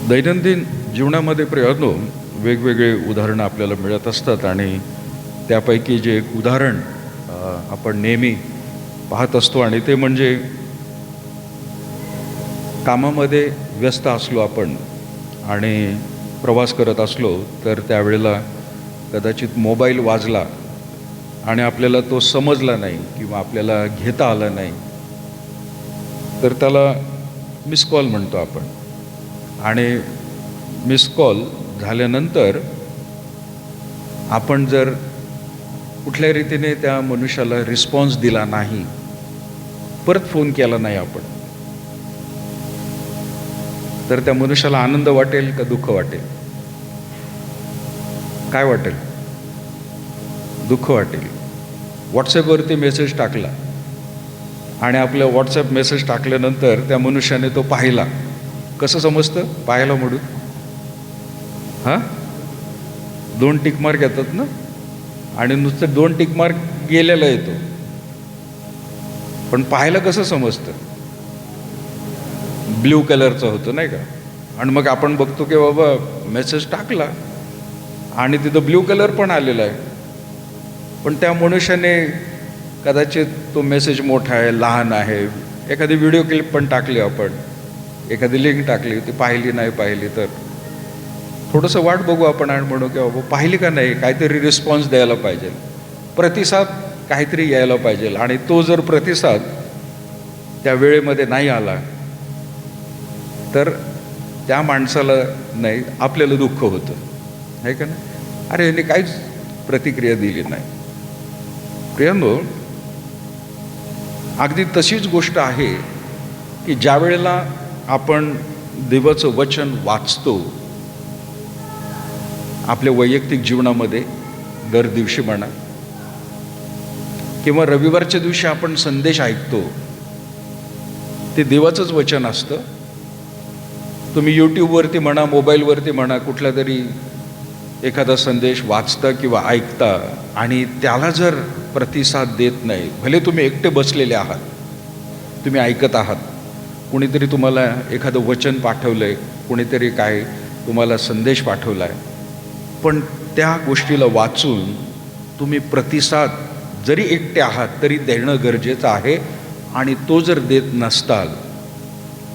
दैनंदिन जीवनामध्ये प्रियानो वेगवेगळे उदाहरणं आपल्याला मिळत असतात आणि त्यापैकी जे एक उदाहरण आपण नेहमी पाहत असतो आणि ते म्हणजे कामामध्ये व्यस्त असलो आपण आणि प्रवास करत असलो तर त्यावेळेला कदाचित मोबाईल वाजला आणि आपल्याला तो समजला नाही किंवा आपल्याला घेता आला नाही तर त्याला मिस कॉल म्हणतो आपण. आणि मिस कॉल झाल्यानंतर आपण जर कुठल्या रीतीने त्या मनुष्याला रिस्पॉन्स दिला नाही, परत फोन केला नाही आपण, तर त्या मनुष्याला आनंद वाटेल का दुःख वाटेल? काय वाटेल? दुःख वाटेल. व्हॉट्सॲपवरती मेसेज टाकला आणि आपल्या व्हॉट्सॲप मेसेज टाकल्यानंतर त्या मनुष्याने तो पाहिला, कसं समजतं पाहायला म्हणून? हां, 2 टिकमार्क येतात ना, आणि नुसतं 2 टिकमार्क गेलेला येतो, पण पाहायला कसं समजतं? ब्ल्यू कलरचं होतं नाही का? आणि मग आपण बघतो की बाबा मेसेज टाकला आणि तिथं ब्ल्यू कलर पण आलेला आहे, पण त्या मनुष्याने कदाचित तो मेसेज मोठा आहे, लहान आहे, एखादी व्हिडिओ क्लिप पण टाकली, आपण एखादी लिंक टाकली, ती पाहिली नाही पाहिली तर थोडंसं वाट बघू आपण आणि म्हणू की बाबा पाहिली का नाही, काहीतरी रिस्पॉन्स द्यायला पाहिजे, प्रतिसाद काहीतरी यायला पाहिजे. आणि तो जर प्रतिसाद त्या वेळेमध्ये नाही आला तर त्या माणसाला नाही, आपल्याला दुःख होतं, आहे का नाही? अरे यांनी काहीच प्रतिक्रिया दिली नाही. प्रियांनो, अगदी तशीच गोष्ट आहे की ज्या वेळेला आपण देवाचं वचन वाचतो आपल्या वैयक्तिक जीवनामध्ये दर दिवशी म्हणा, किंवा रविवारच्या दिवशी आपण संदेश ऐकतो, ते देवाचंच वचन असतं. तुम्ही यूट्यूबवरती म्हणा, मोबाईलवरती म्हणा, कुठला तरी एखादा संदेश वाचता किंवा ऐकता आणि त्याला जर प्रतिसाद देत नाही, भले तुम्ही एकटे बसलेले आहात, तुम्ही ऐकत आहात, कुणीतरी तुम्हाला एखादं वचन पाठवलं आहे, कुणीतरी काय तुम्हाला संदेश पाठवला आहे, पण त्या गोष्टीला वाचून तुम्ही प्रतिसाद जरी एकटे आहात तरी देणं गरजेचं आहे. आणि तो जर देत नसताल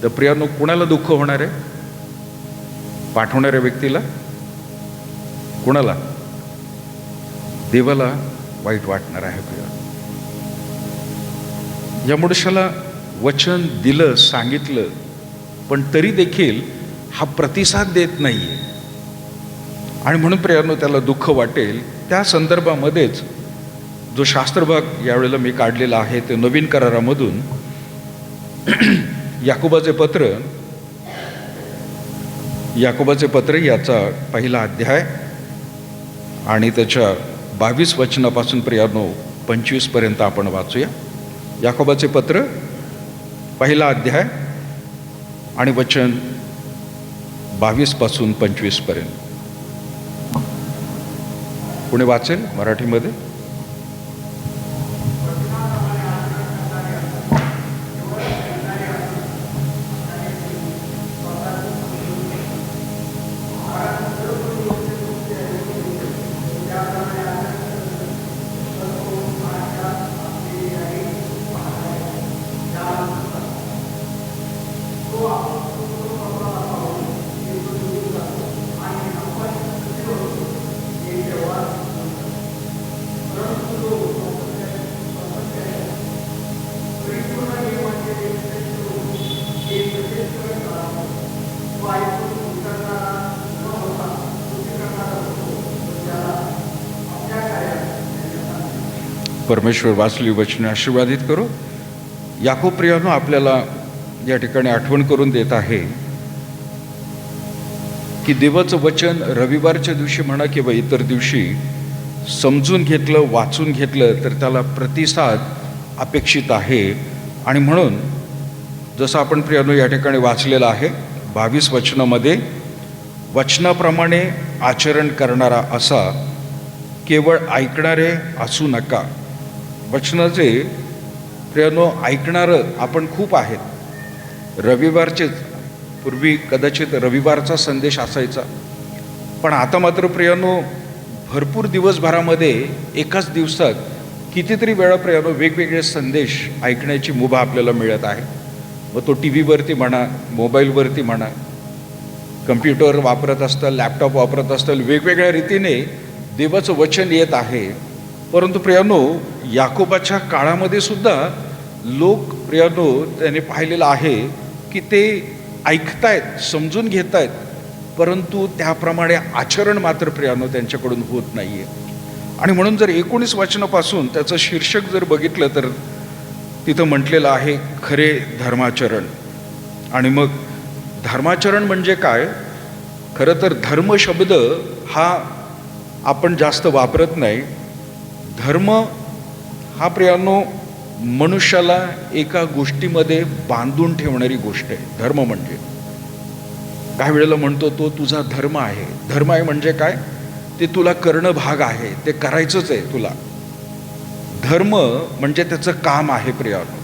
तर प्रियांनो, कुणाला दुःख होणार आहे? पाठवणाऱ्या व्यक्तीला? कुणाला? देवाला वाईट वाटणार आहे. प्रिया, या मनुष्याला वचन दिलं, सांगितलं, पण तरी देखील हा प्रतिसाद देत नाहीये आणि म्हणून प्रियांनो त्याला दुःख वाटेल. त्या संदर्भामध्येच जो शास्त्रभाग यावेळेला मी काढलेला आहे ते नवीन करारामधून याकोबाचे पत्र याचा 1 अध्याय आणि त्याच्या 22 वचनापासून प्रियांनो 25 पर्यंत आपण वाचूया. याकोबाचे पत्र 1 अध्याय आणि वचन 22 पासून 25 पर्यंत. कोणी वाचेल मराठीमध्ये? परमेश्वर वाचली वचने आशीर्वादित करो. याकोब प्रियानो आपल्याला या ठिकाणी आठवण करून देत आहे की देवाचं वचन रविवारच्या दिवशी म्हणा किंवा इतर दिवशी समजून घेतलं, वाचून घेतलं तर त्याला प्रतिसाद अपेक्षित आहे. आणि म्हणून जसं आपण प्रियानो या ठिकाणी वाचलेलं आहे 22 वचनामध्ये, वचनाप्रमाणे आचरण करणारा असा, केवळ ऐकणारे असू नका. वचनाचे प्रियानो ऐकणारं आपण खूप आहेत. रविवारचेच पूर्वी कदाचित रविवारचा संदेश असायचा, पण आता मात्र प्रियानो भरपूर दिवसभरामध्ये एकाच दिवसात कितीतरी वेळा प्रियानो वेगवेगळे संदेश ऐकण्याची मुभा आपल्याला मिळत आहे. मग तो टी व्हीवरती म्हणा, मोबाईलवरती म्हणा, कम्प्युटर वापरत असताल, लॅपटॉप वापरत असताल, वेगवेगळ्या रीतीने देवाचं वचन येत आहे. परंतु प्रियानो याकोबाच्या काळामध्ये सुद्धा लोक प्रियानो त्याने पाहिलेलं आहे की ते ऐकतायत, समजून घेत आहेत, परंतु त्याप्रमाणे आचरण मात्र प्रियानो त्यांच्याकडून होत नाही आहे. आणि म्हणून जर 19 वचनापासून त्याचं शीर्षक जर बघितलं तर तिथं म्हटलेलं आहे खरे धर्माचरण. आणि मग धर्माचरण म्हणजे काय? खरं तर धर्म शब्द हा आपण जास्त वापरत नाही. धर्म हा प्रियानो मनुष्याला एका गोष्टीमध्ये बांधून ठेवणारी गोष्ट आहे. धर्म म्हणजे काही वेळेला म्हणतो तो तुझा धर्म आहे. धर्म आहे म्हणजे काय? ते तुला करणं भाग आहे, ते करायचंच आहे तुला. धर्म म्हणजे त्याचं काम आहे. प्रियानो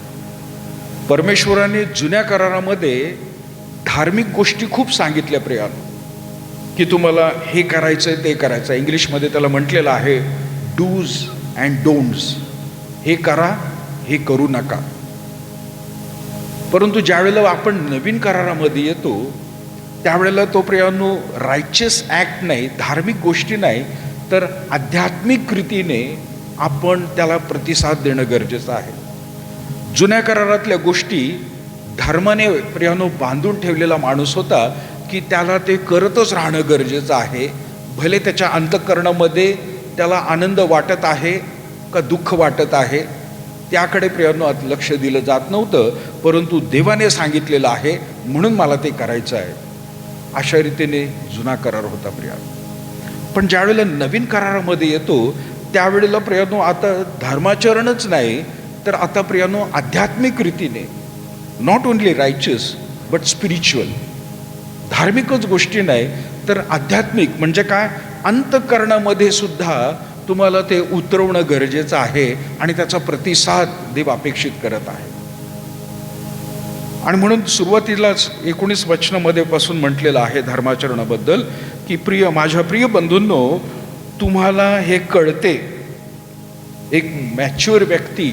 परमेश्वराने जुन्या करारामध्ये धार्मिक गोष्टी खूप सांगितल्या प्रियानो, की तुम्हाला हे करायचंय ते करायचं. इंग्लिशमध्ये त्याला म्हटलेलं आहे डूज अँड डोंट्स. हे करा, हे करू नका. परंतु ज्यावेळेला आपण नवीन करारामध्ये येतो त्यावेळेला तो प्रियानो रायचियस ॲक्ट नाही, धार्मिक गोष्टी नाही, तर आध्यात्मिक रीतीने आपण त्याला प्रतिसाद देणं गरजेचं आहे. जुन्या करारातल्या गोष्टी धर्माने प्रियानो बांधून ठेवलेला माणूस होता की त्याला ते करतच राहणं गरजेचं आहे. भले त्याच्या अंतःकरणामध्ये त्याला आनंद वाटत आहे का दुःख वाटत आहे त्याकडे प्रियानो लक्ष दिलं जात नव्हतं, परंतु देवाने सांगितलेलं आहे म्हणून मला ते करायचं आहे, अशा रीतीने जुना करार होता प्रियानो. पण ज्यावेळेला नवीन करारामध्ये येतो त्यावेळेला प्रियानो आता धर्माचरणच नाही, तर आता प्रियानो आध्यात्मिक रीतीने, नॉट ओनली रायचियस बट स्पिरिच्युअल, धार्मिकच गोष्टी नाही तर आध्यात्मिक म्हणजे काय? अंतःकरणामध्ये सुद्धा तुम्हाला ते उतरवणं गरजेचं आहे आणि त्याचा प्रतिसाद देव अपेक्षित करत आहे. आणि म्हणून सुरुवातीलाच 19 वचनामध्ये पासून म्हटलेलं आहे धर्माचरणाबद्दल की माझ्या प्रिय बंधूंनो, तुम्हाला हे कळते. एक मॅच्युअर व्यक्ती,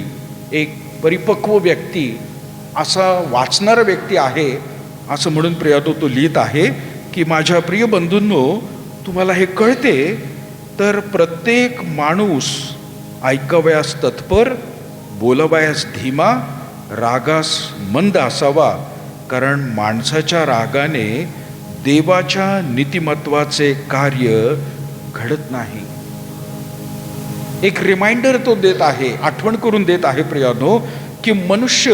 एक परिपक्व व्यक्ती, असा वाचणारा व्यक्ती आहे असं म्हणून प्रियानो तो लिहित आहे की माझ्या प्रिय बंधूंनो, तुम्हाला हे कळते तर प्रत्येक माणूस ऐकावयास तत्पर, बोलावयास धीमा, रागास मंद असावा, कारण माणसाच्या रागाने देवाच्या नीतिमत्वाचे कार्य घडत नाही. एक रिमाइंडर तो देत आहे, आठवण करून देत आहे प्रियानो, की मनुष्य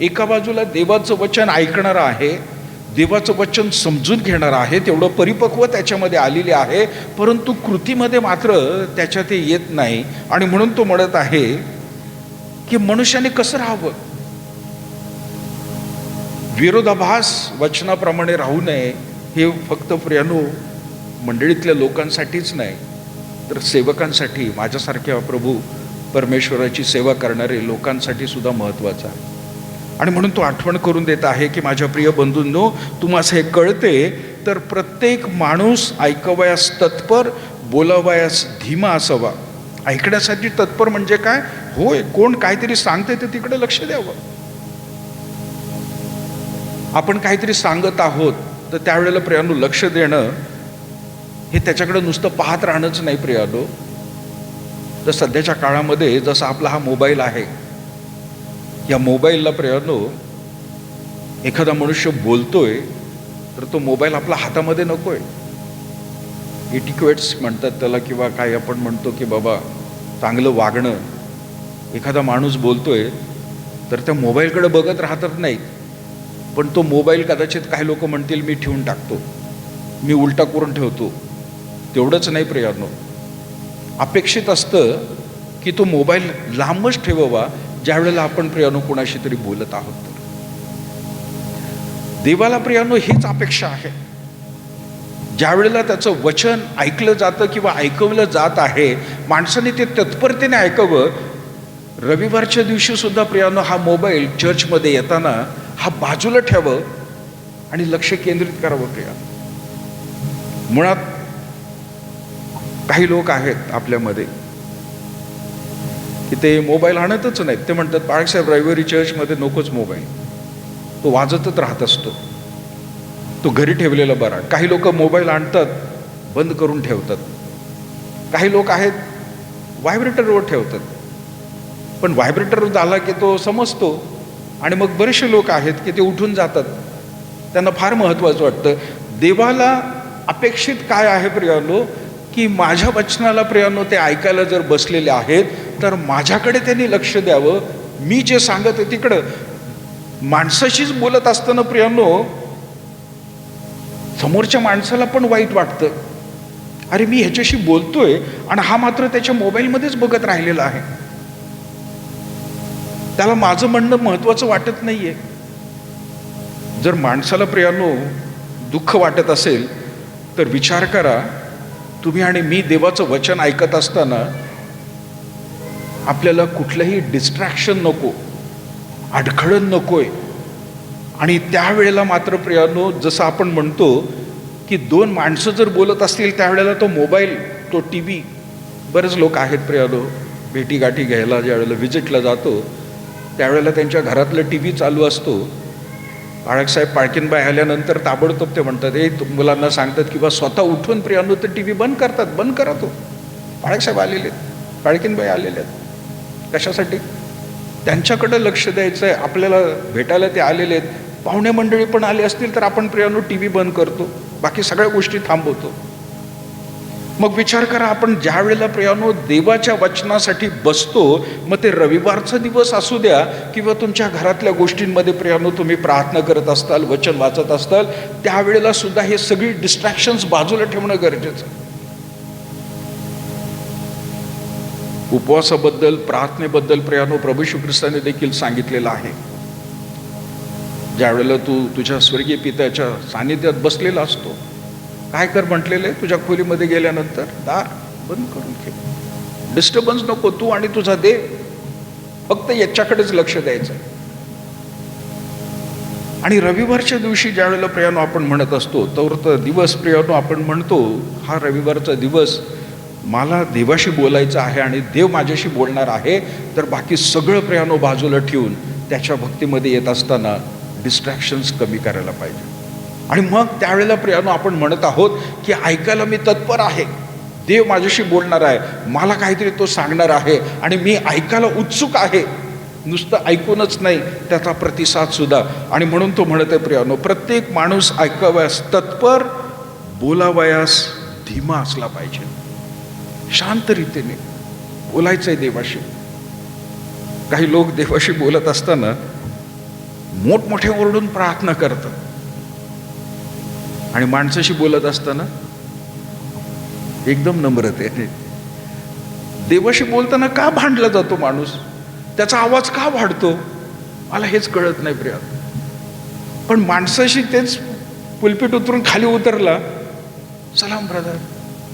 एका बाजूला देवाचं वचन ऐकणार आहे, देवाचं वचन समजून घेणार आहे, तेवढं परिपक्व त्याच्यामध्ये आलेले आहे, परंतु कृतीमध्ये मात्र त्याच्या ते येत नाही. आणि म्हणून तो म्हणत आहे की मनुष्याने कसं राहावं? विरोधाभास वचनाप्रमाणे राहू नये. हे फक्त प्रियानो मंडळीतल्या लोकांसाठीच नाही, तर सेवकांसाठी, माझ्यासारख्या प्रभू परमेश्वराची सेवा करणारे लोकांसाठी सुद्धा महत्त्वाचं आहे. आणि म्हणून तो आठवण करून देत आहे की माझ्या प्रिय बंधूंनो, तुम्हाला हे कळते तर प्रत्येक माणूस ऐकवयास तत्पर, बोलावयास धीमा असावा. ऐकण्यासाठी तत्पर म्हणजे काय? होय, कोण काहीतरी सांगते तर तिकडे लक्ष द्यावं. आपण काहीतरी सांगत आहोत तर त्यावेळेला प्रियानो लक्ष देणं, हे त्याच्याकडे नुसतं पाहत राहणंच नाही प्रियानो. तर सध्याच्या काळामध्ये जसा आपला हा मोबाईल आहे, या मोबाईलला प्रियानो एखादा मनुष्य बोलतोय तर तो मोबाईल आपल्या हातामध्ये नकोय. एटिक्वेट्स म्हणतात त्याला, किंवा काय आपण म्हणतो की बाबा चांगलं वागणं. एखादा माणूस बोलतोय तर त्या मोबाईलकडे बघत राहतच नाहीत, पण तो मोबाईल कदाचित काही लोक म्हणतील मी ठेवून टाकतो, मी उलटा करून ठेवतो. तेवढंच नाही प्रियानो, अपेक्षित असतं की तो मोबाईल लांबच ठेवावा ज्या वेळेला आपण प्रियानो कोणाशी तरी बोलत आहोत. तर देवाला प्रियानो हीच अपेक्षा आहे. ज्या वेळेला त्याचं वचन ऐकलं जातं किंवा ऐकवलं जात आहे, माणसाने ते तत्परतेने ऐकावं. रविवारच्या दिवशी सुद्धा प्रियानो हा मोबाईल चर्चमध्ये येताना हा बाजूला ठेवावं आणि लक्ष केंद्रित करावं प्रिया. मुळात काही लोक आहेत आपल्यामध्ये की ते मोबाईल आणतच नाहीत. ते म्हणतात बाळासाहेब रविवारी चर्चमध्ये नकोच मोबाईल, तो वाजतच राहत असतो, तो घरी ठेवलेला बरा. काही लोक मोबाईल आणतात, बंद करून ठेवतात. काही लोक आहेत व्हायब्रेटरवर ठेवतात, पण व्हायब्रेटरवर झाला की तो समजतो. आणि मग बरेचसे लोक आहेत की ते उठून जातात, त्यांना फार महत्त्वाचं वाटतं. देवाला अपेक्षित काय आहे प्रियानो, की माझ्या वचनाला प्रियानो ते ऐकायला जर बसलेले आहेत तर माझ्याकडे त्यांनी लक्ष द्यावं. मी जे सांगत आहे तिकडं माणसाशीच बोलत असताना प्रियानो समोरच्या माणसाला पण वाईट वाटतं. अरे मी ह्याच्याशी बोलतोय आणि हा मात्र त्याच्या मोबाईलमध्येच बघत राहिलेला आहे, त्याला माझं म्हणणं महत्वाचं वाटत नाहीये. जर माणसाला प्रियानो दुःख वाटत असेल तर विचार करा, तुम्ही आणि मी देवाचं वचन ऐकत असताना आपल्याला कुठलंही डिस्ट्रॅक्शन नको, अडखळण नकोय. आणि त्यावेळेला मात्र प्रियानो जसं आपण म्हणतो की दोन माणसं जर बोलत असतील त्यावेळेला तो मोबाईल, तो टी व्ही, बरेच लोक आहेत प्रियानो भेटीगाठी घ्यायला ज्या वेळेला व्हिजिटला जातो त्यावेळेला त्यांच्या घरातलं टी व्ही चालू असतो. बाळकसाहेब पाळकीनबाई आल्यानंतर ताबडतोब ते म्हणतात, हे मुलांना सांगतात किंवा स्वतः उठून प्रियानो तर टी व्ही बंद करतात, बंद करा तो. बाळकसाहेब आलेले आहेत, पाळकीनबाई आलेले आहेत, कशासाठी? त्यांच्याकडे लक्ष द्यायचं आहे. आपल्याला भेटायला ते आलेले आहेत. पाहुणे मंडळी पण आले असतील तर आपण प्रियानो टी व्ही बंद करतो, बाकी सगळ्या गोष्टी थांबवतो. मग विचार करा, आपण ज्या वेळेला प्रियानो देवाच्या वचनासाठी बसतो, मग ते रविवारचा दिवस असू द्या किंवा तुमच्या घरातल्या गोष्टींमध्ये प्रियानो तुम्ही प्रार्थना करत असताल, वचन वाचत असताल, त्यावेळेला सुद्धा हे सगळी डिस्ट्रॅक्शन्स बाजूला ठेवणं गरजेचं. उपवासाबद्दल, प्रार्थनेबद्दल प्रियानो प्रभू श्री ख्रिस्ताने देखील सांगितलेलं आहे. ज्या वेळेला तू तुझ्या स्वर्गीय पित्याच्या सानिध्यात बसलेला असतो, काय कर म्हटलेलं, तुझ्या खोलीमध्ये गेल्यानंतर दार बंद करून ठेव, डिस्टर्बन्स नको. तू आणि तुझा देव फक्त याच्याकडेच लक्ष द्यायचं. आणि रविवारच्या दिवशी ज्या वेळेला प्रियानो आपण म्हणत असतो तर दिवस प्रियानो आपण म्हणतो हा रविवारचा दिवस मला देवाशी बोलायचं आहे आणि देव माझ्याशी बोलणार आहे, तर बाकी सगळं प्रियानो बाजूला ठेवून त्याच्या भक्तीमध्ये येत असताना डिस्ट्रॅक्शन्स कमी करायला पाहिजे. आणि मग त्यावेळेला प्रियानो आपण म्हणत आहोत की ऐकायला मी तत्पर आहे, देव माझ्याशी बोलणार आहे, मला काहीतरी तो सांगणार आहे आणि मी ऐकायला उत्सुक आहे. नुसतं ऐकूनच नाही, त्याचा प्रतिसाद सुद्धा. आणि म्हणून तो म्हणत आहे प्रियानो, प्रत्येक माणूस ऐकावयास तत्पर, बोलावयास धीमा असला पाहिजे. शांत रीतीने बोलायचंय देवाशी. काही लोक देवाशी बोलत असताना मोठमोठे ओरडून प्रार्थना करतात आणि माणसाशी बोलत असताना एकदम नम्रतेने. देवाशी बोलताना का भांडला जातो माणूस, त्याचा आवाज का वाढतो, मला हेच कळत नाही प्रिया. पण माणसाशी तेच पुलपीट उतरून खाली उतरला, सलाम ब्रदर,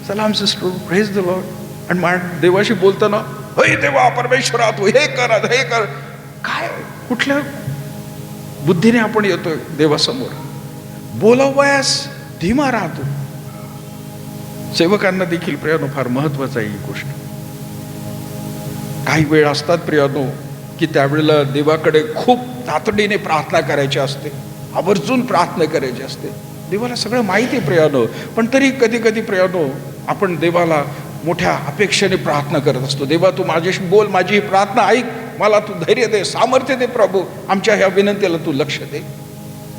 सलाम सिस्टर, प्रेज द लॉर्ड. आणि देवाशी बोलताना हे देवा परमेश्वरा तू हे कर, हे कर. काय कुठल्या बुद्धीने आपण येतोय देवासमोर? बोलावयास धीमा राहतो. सेवकांना देखील प्रियानो फार महत्वाचं आहे ही गोष्ट. काही वेळ असतात प्रियानो की त्यावेळेला देवाकडे खूप तातडीने प्रार्थना करायची असते, आवर्जून प्रार्थना करायची असते. देवाला सगळं माहिती आहे प्रियानो, पण तरी कधी कधी प्रियानो आपण देवाला मोठ्या अपेक्षेने प्रार्थना करत असतो. देवा तू माझ्याशी बोल, माझी ही प्रार्थना ऐक, मला तू धैर्य दे, सामर्थ्य दे प्रभू, आमच्या ह्या विनंतीला तू लक्ष दे.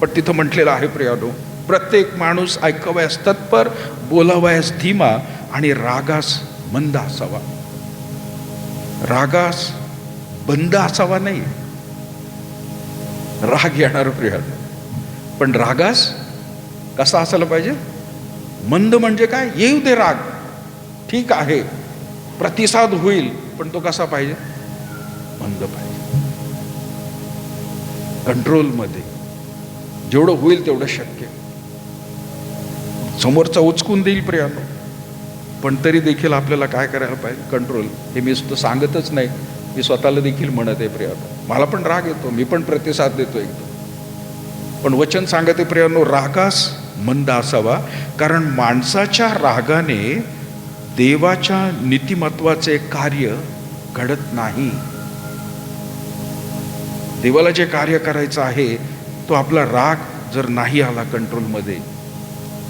पण तिथं म्हटलेलं आहे प्रियानो, प्रत्येक माणूस ऐकावयास तत्पर, बोलावयास धीमा आणि रागास मंद असावा. रागास बंद असावा नाही, राग येणार प्रियानो, पण रागास कसा असायला पाहिजे? मंद म्हणजे काय? येऊ दे राग, ठीक आहे, प्रतिसाद होईल, पण तो कसा पाहिजे? मंद पाहिजे, कंट्रोलमध्ये, जेवढं होईल तेवढं शक्य. समोरचा उचकून देईल प्रियानो, पण तरी देखील आपल्याला काय करायला पाहिजे? कंट्रोल. हे मी सुद्धा सांगतच नाही, मी स्वतःला देखील म्हणत आहे प्रियानो, मला पण राग येतो, मी पण प्रतिसाद देतो एकदम, पण वचन सांगते प्रियांनो, रागास मंद असावा, कारण माणसाच्या रागाने देवाच्या नीतिमत्वाचे कार्य घडत नाही. देवाला जे कार्य करायचं आहे, तो आपला राग जर नाही आला कंट्रोलमध्ये,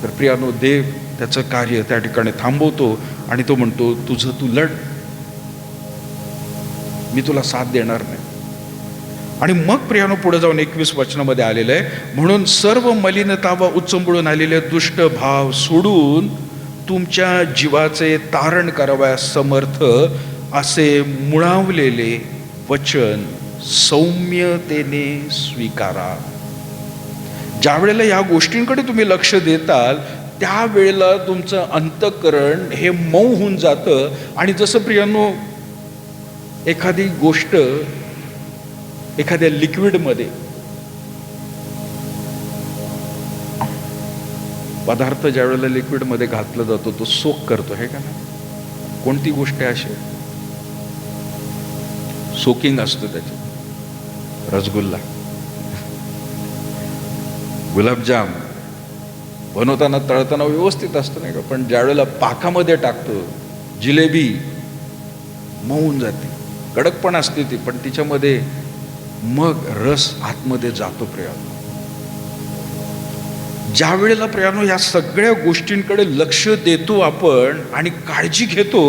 तर प्रियानो देव त्याचं कार्य त्या ठिकाणी थांबवतो आणि तो म्हणतो, तुझं तू लढ, मी तुला साथ देणार नाही. आणि मग प्रियानो पुढे जाऊन 21 वचनामध्ये आलेलं आहे, म्हणून सर्व मलिनता व उच्चंबळून आलेले दुष्ट भाव सोडून तुमच्या जीवाचे तारण करावयास समर्थ असे मुळावलेले वचन सौम्यतेने स्वीकारा. ज्या वेळेला या गोष्टींकडे तुम्ही लक्ष देताल, त्यावेळेला तुमचं अंतःकरण हे मऊ होऊन जातं. आणि जसं प्रियांनो एखादी गोष्ट एखाद्या लिक्विडमध्ये, पदार्थ ज्या वेळेला लिक्विडमध्ये घातला जातो तो सोक करतो, हे का नाही? कोणती गोष्ट आहे अशी सोकिंग असतं त्याच्यात? रसगुल्ला, गुलाबजाम बनवताना तळताना व्यवस्थित असतं नाही का, पण ज्या वेळेला पाकामध्ये टाकतो, जिलेबी मऊ होऊन जाते, कडक पण असते ती, पण तिच्यामध्ये मग रस आतमध्ये जातो. प्रियानो, ज्या वेळेला प्रियानो या सगळ्या गोष्टींकडे लक्ष देतो आपण आणि काळजी घेतो,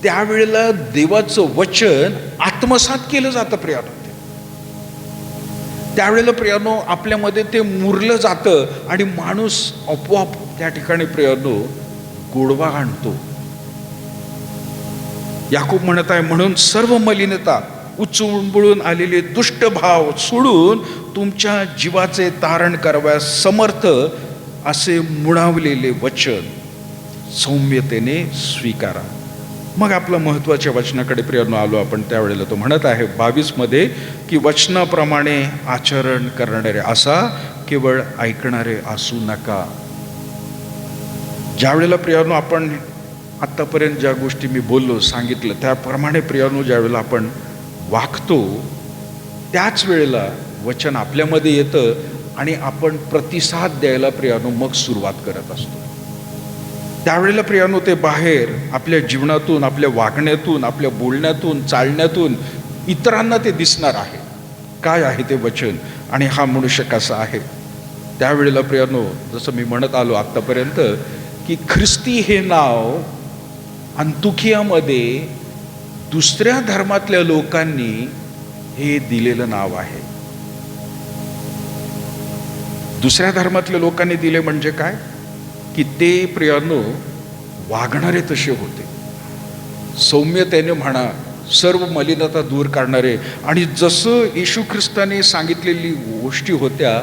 त्यावेळेला देवाचं वचन आत्मसात केलं जातं प्रियानो. त्यावेळेला प्रियानो आपल्यामध्ये ते मुरलं जातं आणि माणूस आपोआप त्या ठिकाणी प्रियानो गोडवा आणतो. याकूब म्हणत आहे, म्हणून सर्व मलिनता उच्चंबळून आलेले दुष्ट भाव सोडून तुमच्या जीवाचे तारण करावयास समर्थ असे मुळावलेले वचन सौम्यतेने स्वीकारा. मग आपल्या महत्वाच्या वचनाकडे प्रियानो आलो आपण. त्यावेळेला तो म्हणत आहे 22 मध्ये की वचनाप्रमाणे आचरण करणारे असा, केवळ ऐकणारे असू नका. ज्या वेळेला प्रियानो आपण आत्तापर्यंत ज्या गोष्टी मी बोललो सांगितलं त्याप्रमाणे प्रियानो ज्या वेळेला आपण वागतो, त्याच वेळेला वचन आपल्यामध्ये येतं आणि आपण प्रतिसाद द्यायला प्रियानो मग सुरुवात करत असतो. त्यावेळेला प्रियानो ते बाहेर आपल्या जीवनातून, आपल्या वागण्यातून, आपल्या बोलण्यातून, चालण्यातून इतरांना ते दिसणार आहे. काय आहे ते वचन आणि हा मनुष्य कसा आहे. त्यावेळेला प्रियानो जसं मी म्हणत आलो आत्तापर्यंत की ख्रिस्ती हे नाव अंतुखियामध्ये दुसऱ्या धर्मातल्या लोकांनी हे दिलेलं नाव आहे. दुसऱ्या धर्मातल्या लोकांनी दिले म्हणजे काय की ते प्रियानो वागणारे तसे होते, सौम्यतेने म्हणा, सर्व मलिनता दूर काढणारे, आणि जसं येशू ख्रिस्ताने सांगितलेली गोष्टी होत्या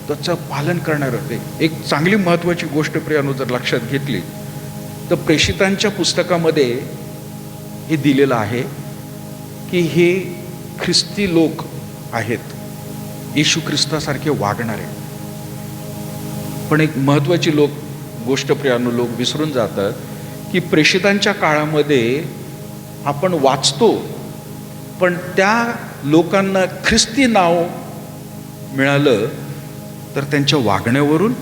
त्याचं पालन करणारे होते. एक चांगली महत्त्वाची गोष्ट प्रियानो जर लक्षात घेतली तर प्रेषितांच्या पुस्तकामध्ये हे दिलेलं आहे की हे ख्रिस्ती लोक आहेत, येशू ख्रिस्तासारखे वागणारे. पण एक महत्त्वाची गोष्ट प्रियानो लोक विसरून जातात की प्रेषितांच्या काळामध्ये आपण वाचतो, पण त्या लोकांना ख्रिस्ती नाव मिळालं तर त्यांच्या वागण्यावरून.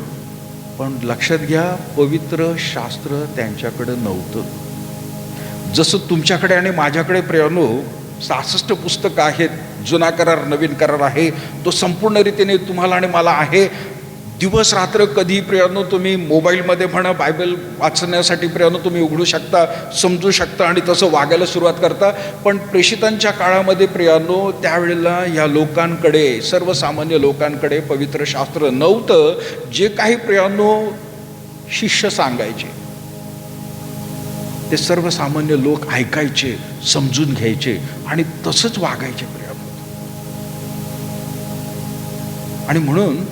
पण लक्षात घ्या, पवित्र शास्त्र त्यांच्याकडे नव्हतं. जसं तुमच्याकडे आणि माझ्याकडे प्रियानो 66 पुस्तकं आहेत, जुना करार नवीन करार आहे, तो संपूर्ण रीतीने तुम्हाला आणि मला आहे. दिवस रात्र कधी प्रियानो तुम्ही मोबाईलमध्ये म्हणा, बायबल वाचण्यासाठी प्रियानो तुम्ही उघडू शकता, समजू शकता आणि तसं वागायला सुरुवात करता. पण प्रेषितांच्या काळामध्ये प्रियानो त्यावेळेला या लोकांकडे, सर्वसामान्य लोकांकडे पवित्र शास्त्र नव्हतं. जे काही प्रियानो शिष्य सांगायचे ते सर्वसामान्य लोक ऐकायचे, समजून घ्यायचे आणि तसंच वागायचे प्रियानो. आणि म्हणून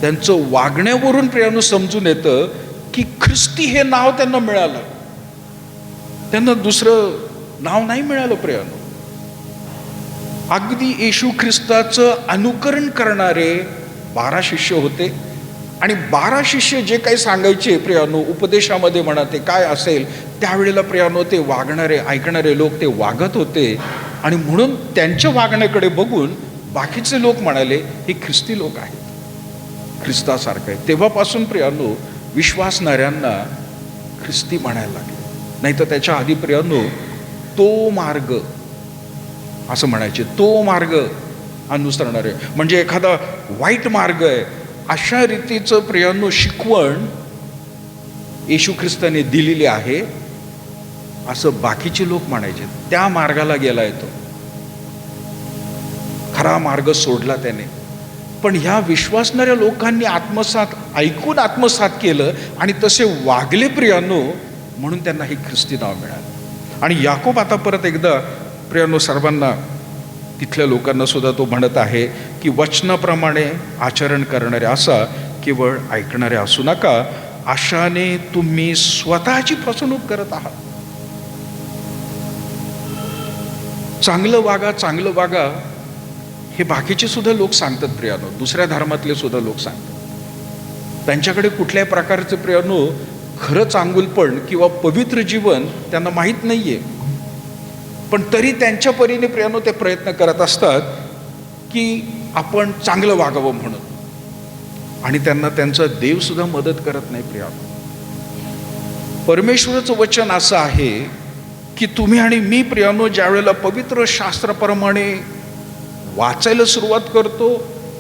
त्यांचं वागण्यावरून प्रियानो समजून येतं की ख्रिस्ती हे नाव त्यांना मिळालं, त्यांना दुसरं नाव नाही मिळालं प्रियानो. अगदी येशू ख्रिस्ताचं अनुकरण करणारे 12 शिष्य होते आणि 12 शिष्य जे काही सांगायचे प्रियानो उपदेशामध्ये म्हणा, ते काय असेल त्यावेळेला प्रियानो ते वागणारे, ऐकणारे लोक ते वागत होते. आणि म्हणून त्यांच्या वागण्याकडे बघून बाकीचे लोक म्हणाले हे ख्रिस्ती लोक आहेत, ख्रिस्तासारखं आहे. तेव्हापासून प्रियांनो विश्वासणाऱ्यांना ख्रिस्ती म्हणायला लागले. नाही तर त्याच्या आधी प्रियांनो तो मार्ग असं म्हणायचे, तो मार्ग अनुसरणारे म्हणजे एखादा वाईट मार्ग आहे, अशा रीतीचं प्रियांनो शिकवण येशू ख्रिस्ताने दिलेली आहे असं बाकीचे लोक म्हणायचे. त्या मार्गाला गेलाय तो, खरा मार्ग सोडला त्याने. पण ह्या विश्वासणाऱ्या लोकांनी ऐकून आत्मसात केलं आणि तसे वागले प्रियांनो, म्हणून त्यांना हे ख्रिस्ती नाव मिळालं. आणि याकोब आता परत एकदा प्रियांनो सर्वांना, तिथल्या लोकांना सुद्धा तो म्हणत आहे की वचनाप्रमाणे आचरण करणारे असा, केवळ ऐकणारे असू नका. अशाने तुम्ही स्वतःची फसवणूक करत आहात. चांगलं वागा, चांगलं वागा हे बाकीचे सुद्धा लोक सांगतात प्रियांनो, दुसऱ्या धर्मातले सुद्धा लोक सांगतात. त्यांच्याकडे कुठल्याही प्रकारचे प्रियांनो खरं चांगुलपण किंवा पवित्र जीवन त्यांना माहीत नाहीये, पण तरी त्यांच्या परीने प्रियांनो ते प्रयत्न करत असतात की आपण चांगलं वागावं म्हणून. आणि त्यांना त्यांचा देव सुद्धा मदत करत नाही प्रियांनो. परमेश्वराचं वचन असं आहे की तुम्ही आणि मी प्रियांनो ज्या वेळेला पवित्र शास्त्राप्रमाणे वाचायला सुरुवात करतो,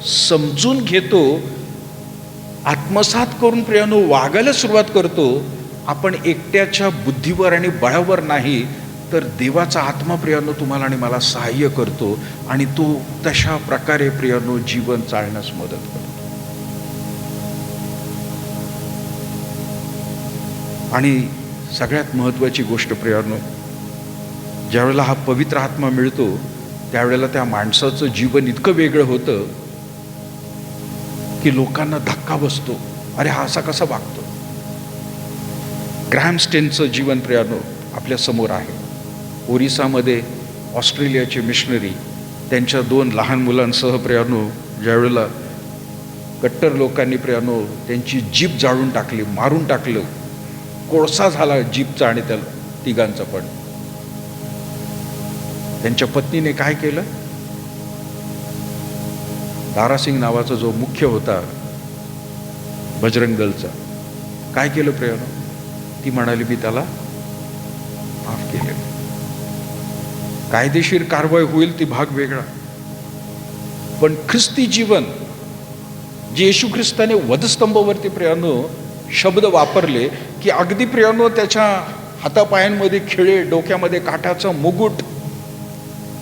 समजून घेतो, आत्मसात करून प्रियांनो वागायला सुरुवात करतो, आपण एकट्याच्या बुद्धीवर आणि बळावर नाही, तर देवाचा आत्मा प्रियांनो तुम्हाला आणि मला सहाय्य करतो आणि तो तशा प्रकारे प्रियांनो जीवन चालण्यास मदत करतो. आणि सगळ्यात महत्त्वाची गोष्ट प्रियांनो, ज्यावेळेला हा पवित्र आत्मा मिळतो त्यावेळेला त्या माणसाचं जीवन इतकं वेगळं होतं की लोकांना धक्का बसतो, अरे हा असा कसा वागतो. ग्रॅहम स्टेनचं जीवन प्रियांनो आपल्या समोर आहे. ओरिसामध्ये ऑस्ट्रेलियाचे मिशनरी त्यांच्या 2 लहान मुलांसह प्रियांनो ज्यावेळेला कट्टर लोकांनी प्रियांनो त्यांची जीप जाळून टाकली, मारून टाकलं, कोळसा झाला जीपचा आणि त्या तिघांचा. पण त्यांच्या पत्नीने काय केलं, दारासिंग नावाचा जो मुख्य होता बजरंग दलचा, काय केलं प्रियांनो, ती म्हणाली मी त्याला माफ केले. कायदेशीर कारवाई होईल ती भाग वेगळा, पण ख्रिस्ती जीवन जे येशू ख्रिस्ताने वधस्तंभावरती प्रियांनो शब्द वापरले की अगदी प्रियांनो त्याच्या हातापायांमध्ये खिळे, डोक्यामध्ये काठाचा मुकुट,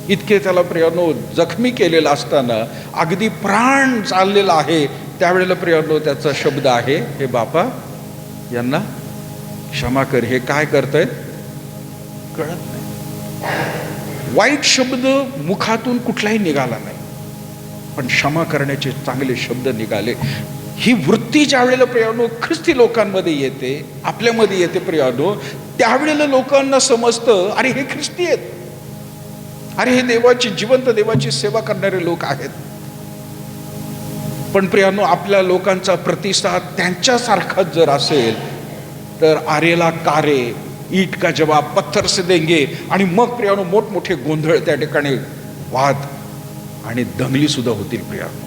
इतके त्याला प्रियांनो जखमी केलेला असताना अगदी प्राण चाललेला आहे, त्यावेळेला प्रियांनो त्याचा शब्द आहे, हे बापा यांना क्षमा कर. हे काय करतायत कळत नाही. वाईट शब्द मुखातून कुठलाही निघाला नाही, पण क्षमा करण्याचे चांगले शब्द निघाले. ही वृत्ती ज्या वेळेला प्रियांनो ख्रिस्ती लोकांमध्ये येते, आपल्यामध्ये येते प्रियांनो, त्यावेळेला लोकांना समजतं अरे हे ख्रिस्ती आहेत, अरे हे देवाची, जिवंत देवाची सेवा करणारे लोक आहेत. पण प्रियांनो आपल्या लोकांचा प्रतिसाद त्यांच्यासारखाच जर असेल तर आरेला कारे, ईट का जवाब पत्थर से देंगे, आणि मग प्रियांनो मोठमोठे गोंधळ त्या ठिकाणी, वाद आणि दंगली सुद्धा होतील प्रियांनो.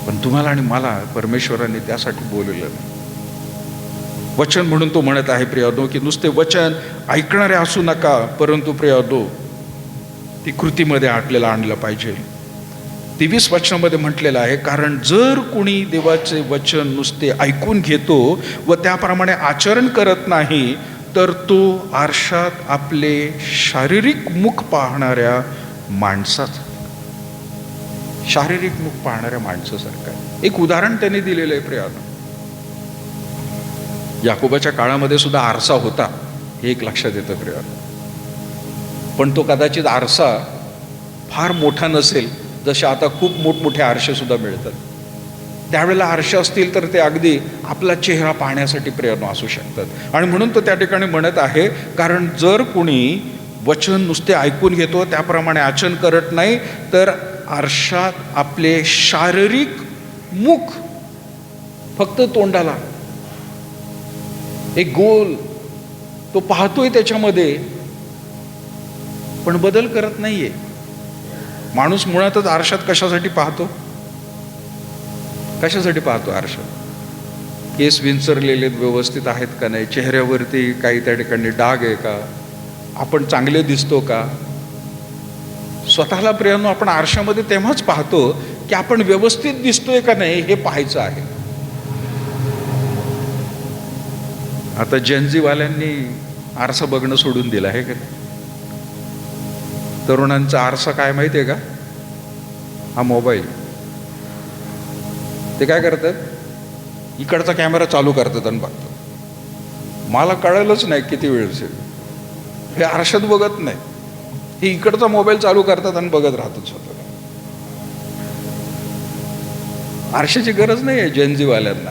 पण तुम्हाला आणि मला परमेश्वराने त्यासाठी बोलवलं नाही. वचन म्हणून तो म्हणत आहे प्रियांनो की नुसते वचन ऐकणारे असू नका, परंतु प्रियांनो ती कृतीमध्ये आपल्याला आणलं पाहिजे. 23 वचनामध्ये म्हटलेलं आहे, कारण जर कोणी देवाचे वचन नुसते ऐकून घेतो व त्याप्रमाणे आचरण करत नाही, तर तो आरशात आपले शारीरिक मुख पाहणाऱ्या माणसाचा, शारीरिक मुख पाहणाऱ्या माणसासारखा आहे. एक उदाहरण त्यांनी दिलेलं आहे प्रियांनो. याकोबाच्या काळामध्ये सुद्धा आरसा होता, हे एक लक्षात येतं प्रियांनो. पण तो कदाचित आरसा फार मोठा नसेल, जसे आता खूप मोठमोठे आरसे सुद्धा मिळतात. त्यावेळेला आरसे असतील तर ते अगदी आपला चेहरा पाहण्यासाठी प्रियांनो असू शकतात. आणि म्हणून तो त्या ठिकाणी म्हणत आहे, कारण जर कोणी वचन नुसते ऐकून घेतो त्याप्रमाणे आचरण करत नाही, तर आरशात आपले शारीरिक मुख, फक्त तोंडाला एक गोल तो पाहतोय त्याच्यामध्ये, पण बदल करत नाहीये. माणूस मुळातच आरशात कशासाठी पाहतो? कशासाठी पाहतो आरशात? केस विंचरलेले व्यवस्थित आहेत का नाही, चेहऱ्यावरती काही त्या ठिकाणी डाग आहे का, आपण चांगले दिसतो का? स्वतःला प्रियांनो आपण आरशामध्ये तेव्हाच पाहतो की आपण व्यवस्थित दिसतोय का नाही हे पाहायचं आहे. आता जेनझीवाल्यांनी आरसा बघणं सोडून दिलं आहे का नाही? तरुणांचा आरसा काय माहिती आहे का? हा मोबाईल. ते काय करतात, इकडचा कॅमेरा चालू करतात आणि बघतात. मला कळलंच नाही किती वेळ हे आरशात बघत नाही, हे इकडचा मोबाईल चालू करतात आणि बघत राहतात स्वतःला. आरशाची गरज नाही आहे जेनझीवाल्यांना.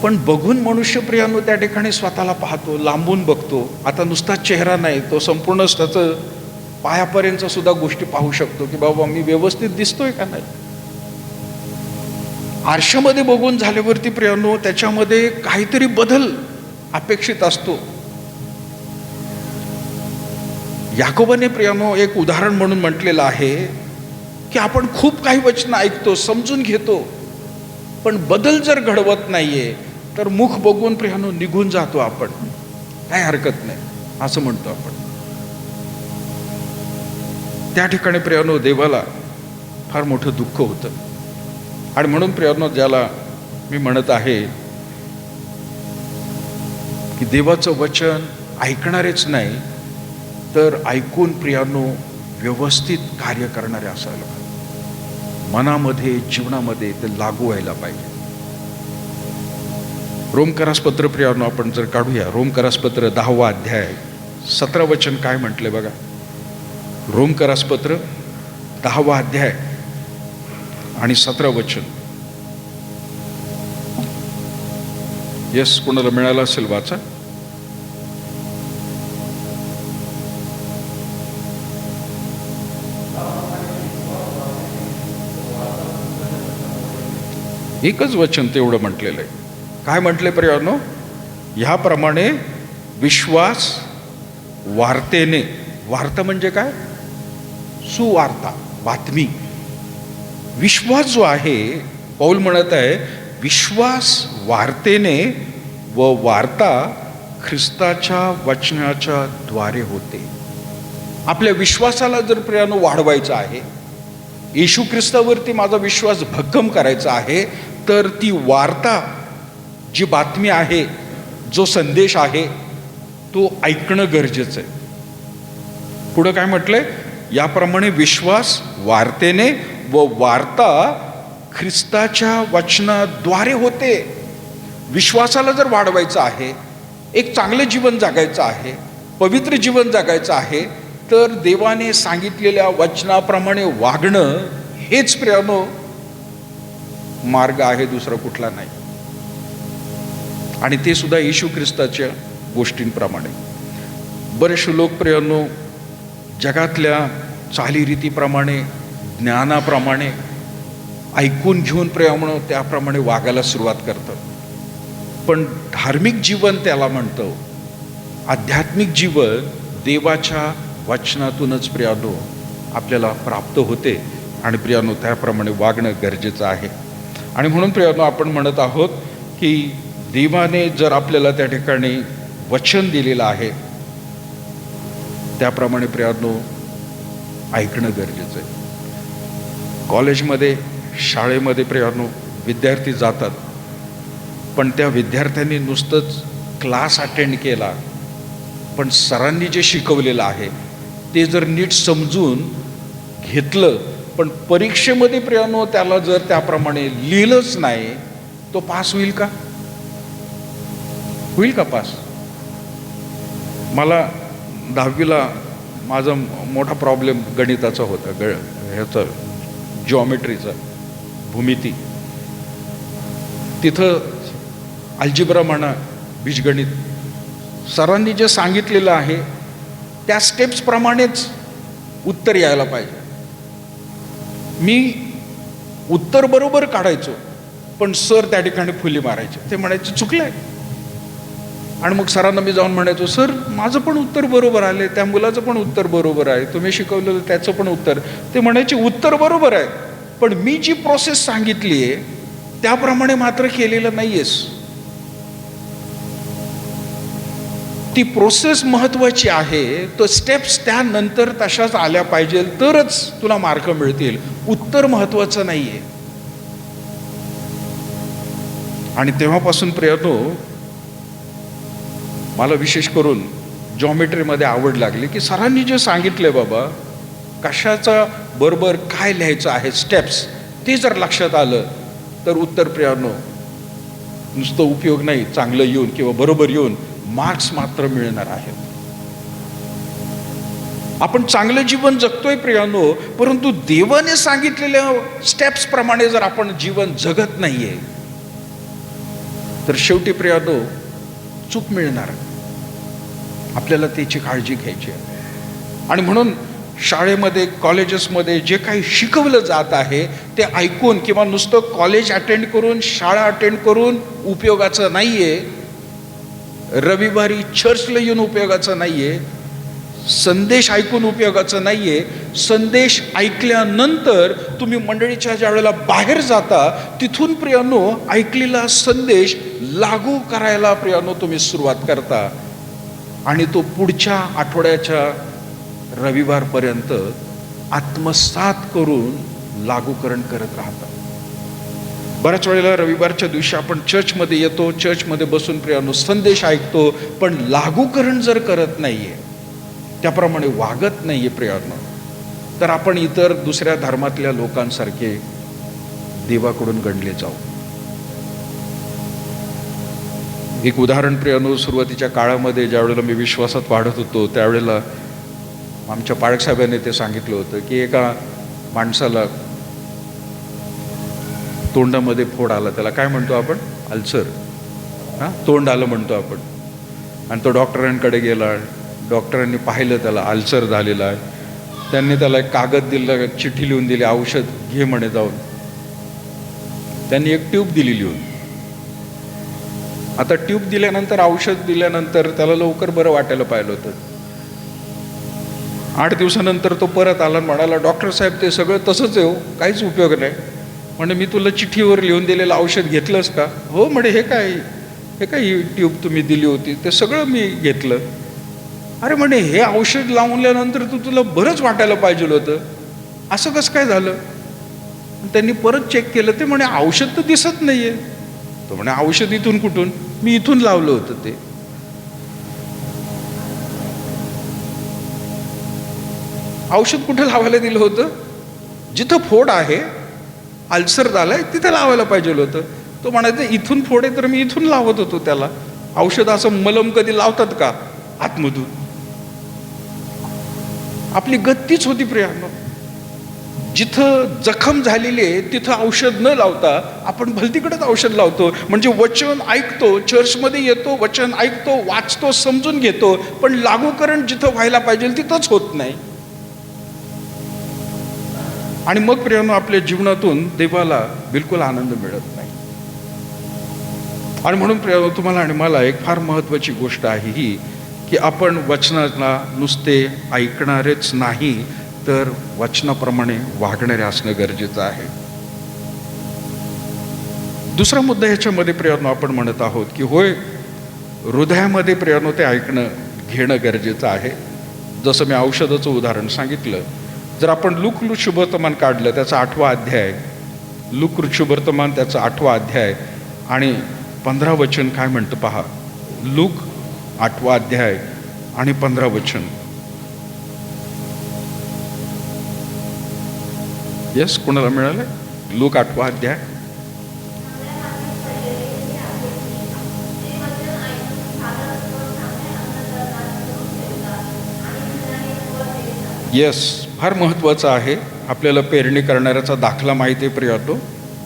पण बघून मनुष्यप्रियांनो त्या ठिकाणी स्वतःला पाहतो, लांबून बघतो. आता नुसता चेहरा नाही, तो संपूर्ण त्याचं पायापर्यंत सुद्धा गोष्टी पाहू शकतो की बाबा मी व्यवस्थित दिसतोय का नाही. आरशामध्ये बघून झाल्यावरती प्रियांनो त्याच्यामध्ये काहीतरी बदल अपेक्षित असतो. याकोबाने प्रियांनो एक उदाहरण म्हणून म्हटलेलं आहे की आपण खूप काही वचनं ऐकतो, समजून घेतो, पण बदल जर घडवत नाहीये तर मुख बघून प्रियांनो निघून जातो आपण. काही हरकत नाही असं म्हणतो आपण. त्या ठिकाणी प्रियांनो देवाला फार मोठं दुःख होतं. आणि म्हणून प्रियांनो ज्याला मी म्हणत आहे की देवाचं वचन ऐकणारेच नाही तर ऐकून प्रियांनो व्यवस्थित कार्य करणारे असायला पाहिजे. मनामध्ये जीवनामध्ये ते लागू व्हायला पाहिजे. रोमकरासपत्र प्रियांनो आपण जर काढूया, रोमकरासपत्र 10वा अध्याय 17 वचन काय म्हटले बघा. रोमकरासपत्र 10वा अध्याय आणि 17 वचन. येस, कोणाला मिळालं असेल वाचा. एकच वचन तेवढं म्हटलेलं आहे. काय म्हटले प्रियांनो? ह्याप्रमाणे विश्वास वार्तेने, वार्ता म्हणजे काय? सुवार्ता, बातमी. विश्वास जो आहे, पौल म्हणत आहे विश्वास वार्तेने व वार्ता ख्रिस्ताच्या वचनाच्या द्वारे होते. आपल्या विश्वासाला जर प्रियांनो वाढवायचा आहे, येशू ख्रिस्तावरती माझा विश्वास भक्कम करायचा आहे, तर ती वार्ता जी बातमी आहे, जो संदेश आहे, तो ऐकणं गरजेचं आहे. पुढं काय म्हटलंय? याप्रमाणे विश्वास वार्तेने व वार्ता ख्रिस्ताच्या वचनाद्वारे होते. विश्वासाला जर वाढवायचं आहे, एक चांगलं जीवन जगायचं आहे, पवित्र जीवन जगायचं आहे, तर देवाने सांगितलेल्या वचनाप्रमाणे वागणं हेच प्रियांनो मार्ग आहे, दुसरा कुठला नाही. आणि ते सुद्धा येशू ख्रिस्ताच्या गोष्टींप्रमाणे. बरेचसे लोक प्रियांनो जगातल्या चालीरीतीप्रमाणे, ज्ञानाप्रमाणे ऐकून घेऊन प्रियांनो त्याप्रमाणे वागायला सुरुवात करतात. पण धार्मिक जीवन त्याला म्हणतो. आध्यात्मिक जीवन देवाच्या वचनातूनच प्रियांनो आपल्याला प्राप्त होते आणि प्रियांनो त्याप्रमाणे वागणं गरजेचं आहे. आणि म्हणून प्रियांनो आपण म्हणत आहोत की देवाने जर आपल्याला त्या ठिकाणी वचन दिलेलं आहे त्याप्रमाणे प्रियांनो ऐकणं गरजेचं आहे. कॉलेजमध्ये, शाळेमध्ये प्रियांनो विद्यार्थी जातात, पण त्या विद्यार्थ्यांनी नुसतंच क्लास अटेंड केला, पण सरांनी जे शिकवलेलं आहे ते जर नीट समजून घेतलं, पण परीक्षेमध्ये प्रियांनो त्याला जर त्याप्रमाणे लिहिलंच नाही, तो पास होईल का? होईल का पास? मला 10वीला माझा मोठा प्रॉब्लेम गणिताचा होता, ह्याचा जॉमेट्रीचा, भूमिती. तिथं अल्जिब्रा म्हणा, बीजगणित, सरांनी जे सांगितलेलं आहे त्या स्टेप्सप्रमाणेच उत्तर यायला पाहिजे. मी उत्तर बरोबर काढायचो, पण सर त्या ठिकाणी फुली मारायचे. ते म्हणायचे चुकलंय. आणि मग सरांना मी जाऊन म्हणायचो, सर माझं पण उत्तर बरोबर आले, त्या मुलाचं पण उत्तर बरोबर आहे, तुम्ही शिकवलेलं त्याचं पण उत्तर. ते म्हणायचे उत्तर बरोबर आहे, पण मी जी प्रोसेस सांगितली आहे त्याप्रमाणे मात्र केलेलं नाहीयेस. ती प्रोसेस महत्वाची आहे, तो स्टेप्स त्यानंतर तशाच आल्या पाहिजे, तरच तुला मार्क मिळतील. उत्तर महत्वाचं नाहीये. आणि तेव्हापासून प्रियनो मला विशेष करून जॉमेट्रीमध्ये आवड लागली, की सरांनी जे सांगितलंय बाबा कशाचा बरोबर काय लिहायचं आहे स्टेप्स, ते जर लक्षात आलं तर उत्तर प्रियानो नुसतं उपयोग नाही, चांगलं येऊन किंवा बरोबर येऊन मार्क्स मात्र मिळणार आहेत. आपण चांगलं जीवन जगतोय प्रियानो, परंतु देवाने सांगितलेल्या स्टेप्स प्रमाणे जर आपण जीवन जगत नाहीये तर शेवटी प्रियानो चूक मिळणार. आपल्याला त्याची काळजी घ्यायची आहे. आणि म्हणून शाळेमध्ये कॉलेजेसमध्ये जे काही शिकवलं जात आहे ते ऐकून किंवा नुसतं कॉलेज अटेंड करून शाळा अटेंड करून उपयोगाचं नाहीये. रविवारी चर्चला येऊन उपयोगाचं नाहीये. संदेश ऐकून उपयोगाचं नाहीये. संदेश ऐकल्यानंतर तुम्ही मंडळीच्या ज्या वेळेला बाहेर जाता तिथून प्रियानो ऐकलेला संदेश लागू करायला प्रियानो तुम्ही सुरुवात करता आणि तो पुढच्या आठवड्याच्या रविवारपर्यंत आत्मसात करून लागूकरण करत राहता. बऱ्याच वेळेला रविवारच्या दिवशी आपण चर्चमध्ये येतो, चर्चमध्ये बसून प्रियानो संदेश ऐकतो, पण लागूकरण जर करत नाहीये, त्याप्रमाणे वागत नाहीये प्रियानो, तर आपण इतर दुसऱ्या धर्मातल्या लोकांसारखे देवाकडून गणले जाऊ. एक उदाहरण प्रियानो, सुरुवातीच्या काळामध्ये ज्या वेळेला मी विश्वासात वाढत होतो त्यावेळेला आमच्या पाळक साहेबांनी ते सांगितलं होतं की एका माणसाला तोंडामध्ये फोड आला, त्याला काय म्हणतो आपण, अल्सर, तोंड आलं म्हणतो आपण. आणि तो डॉक्टरांकडे गेला, डॉक्टरांनी पाहिलं त्याला अल्सर झालेला आहे. त्यांनी त्याला एक कागद दिला, चिठ्ठी लिहून दिली, औषध घे म्हणे जाऊन. त्यांनी एक ट्यूब दिली लिहून. आता ट्यूब दिल्यानंतर, औषध दिल्यानंतर त्याला लवकर बरं वाटायला पाहिलं होतं. 8 दिवसानंतर तो परत आला आणि म्हणाला, डॉक्टर साहेब ते सगळं तसंच आहे हो, काहीच उपयोग नाही. म्हणे मी तुला चिठ्ठीवर लिहून दिलेलं औषध घेतलंस का? हो म्हणे, हे काय ट्यूब तुम्ही दिली होती ते सगळं मी घेतलं. अरे म्हणे, हे औषध लावल्यानंतर तुला बरंच वाटायला पाहिजे होतं, असं कसं काय झालं? त्यांनी परत चेक केलं, ते म्हणे औषध तर दिसत नाहीये. तो म्हणे, औषध इथून कुठून? मी इथून लावलं होतं. ते औषध कुठं लावायला दिलं होतं? जिथं फोड आहे, अल्सर झालाय, तिथं लावायला पाहिजे होतं. तो म्हणायचा, इथून फोड आहे तर मी इथून लावत होतो त्याला. औषध असं मलम कधी लावतात का आतमधून? आपली गत्तीच होती प्रियानो. जिथं जखम झालेली आहे तिथं औषध न लावता आपण भलतीकडेच औषध लावतो. म्हणजे वचन ऐकतो, चर्चमध्ये येतो, वचन ऐकतो, वाचतो, समजून घेतो, पण लागूकरण जिथं व्हायला पाहिजे तिथंच होत नाही. आणि मग प्रियानो आपल्या जीवनातून देवाला बिलकुल आनंद मिळत नाही. आणि म्हणून प्रियानो तुम्हाला आणि मला एक फार महत्त्वाची गोष्ट आहे ही, की आपण वचनाला नुसते ऐकणारेच नाही तर वचनाप्रमाणे वागणारे असणं गरजेचं आहे. दुसरा मुद्दा ह्याच्यामध्ये प्रियानो आपण म्हणत आहोत की होय, हृदयामध्ये प्रियानो ते ऐकणं घेणं गरजेचं आहे. जसं मी औषधाचं उदाहरण सांगितलं, जर आपण लूक शुभवर्तमान काढलं, त्याचा 8वा अध्याय, लूक शुभवर्तमान त्याचा 8वा अध्याय आणि 15 वचन काय म्हणतं पहा. लूक 8वा अध्याय आणि 15 वचन. येस, कोणाला मिळालं? लूक 8वा अध्याय. येस, फार महत्त्वाचं आहे. आपल्याला पेरणी करणाऱ्याचा दाखला माहिती आहे प्रियानो.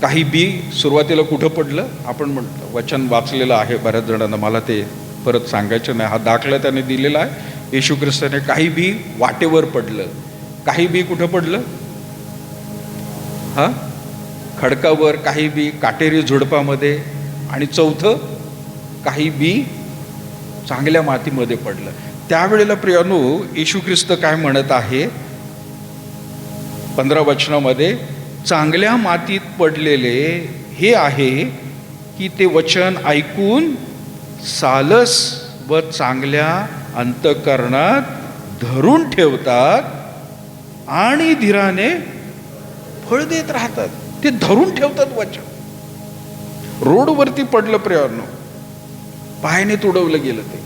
काही बी सुरुवातीला कुठं पडलं, आपण म्हटलं वचन वाचलेलं आहे बऱ्याच जणांना, मला ते परत सांगायचं नाही. हा दाखला त्याने दिलेला आहे येशू ख्रिस्ताने. काही बी वाटेवर पडलं, काही बी कुठं पडलं, खडकावर, काही बी काटेरी झुडपामध्ये, आणि चौथं काही बी चांगल्या मातीमध्ये पडलं. त्यावेळेला प्रियानो येशू ख्रिस्त काय म्हणत आहे 15 वचनामध्ये, चांगल्या मातीत पडलेले हे आहे की ते वचन ऐकून सालस व चांगल्या अंतःकरणात धरून ठेवतात आणि धीराने फळ देत राहतात. ते धरून ठेवतात वचन. रोडवरती पडलं प्रियानो, पायाने तुडवलं गेलं, ते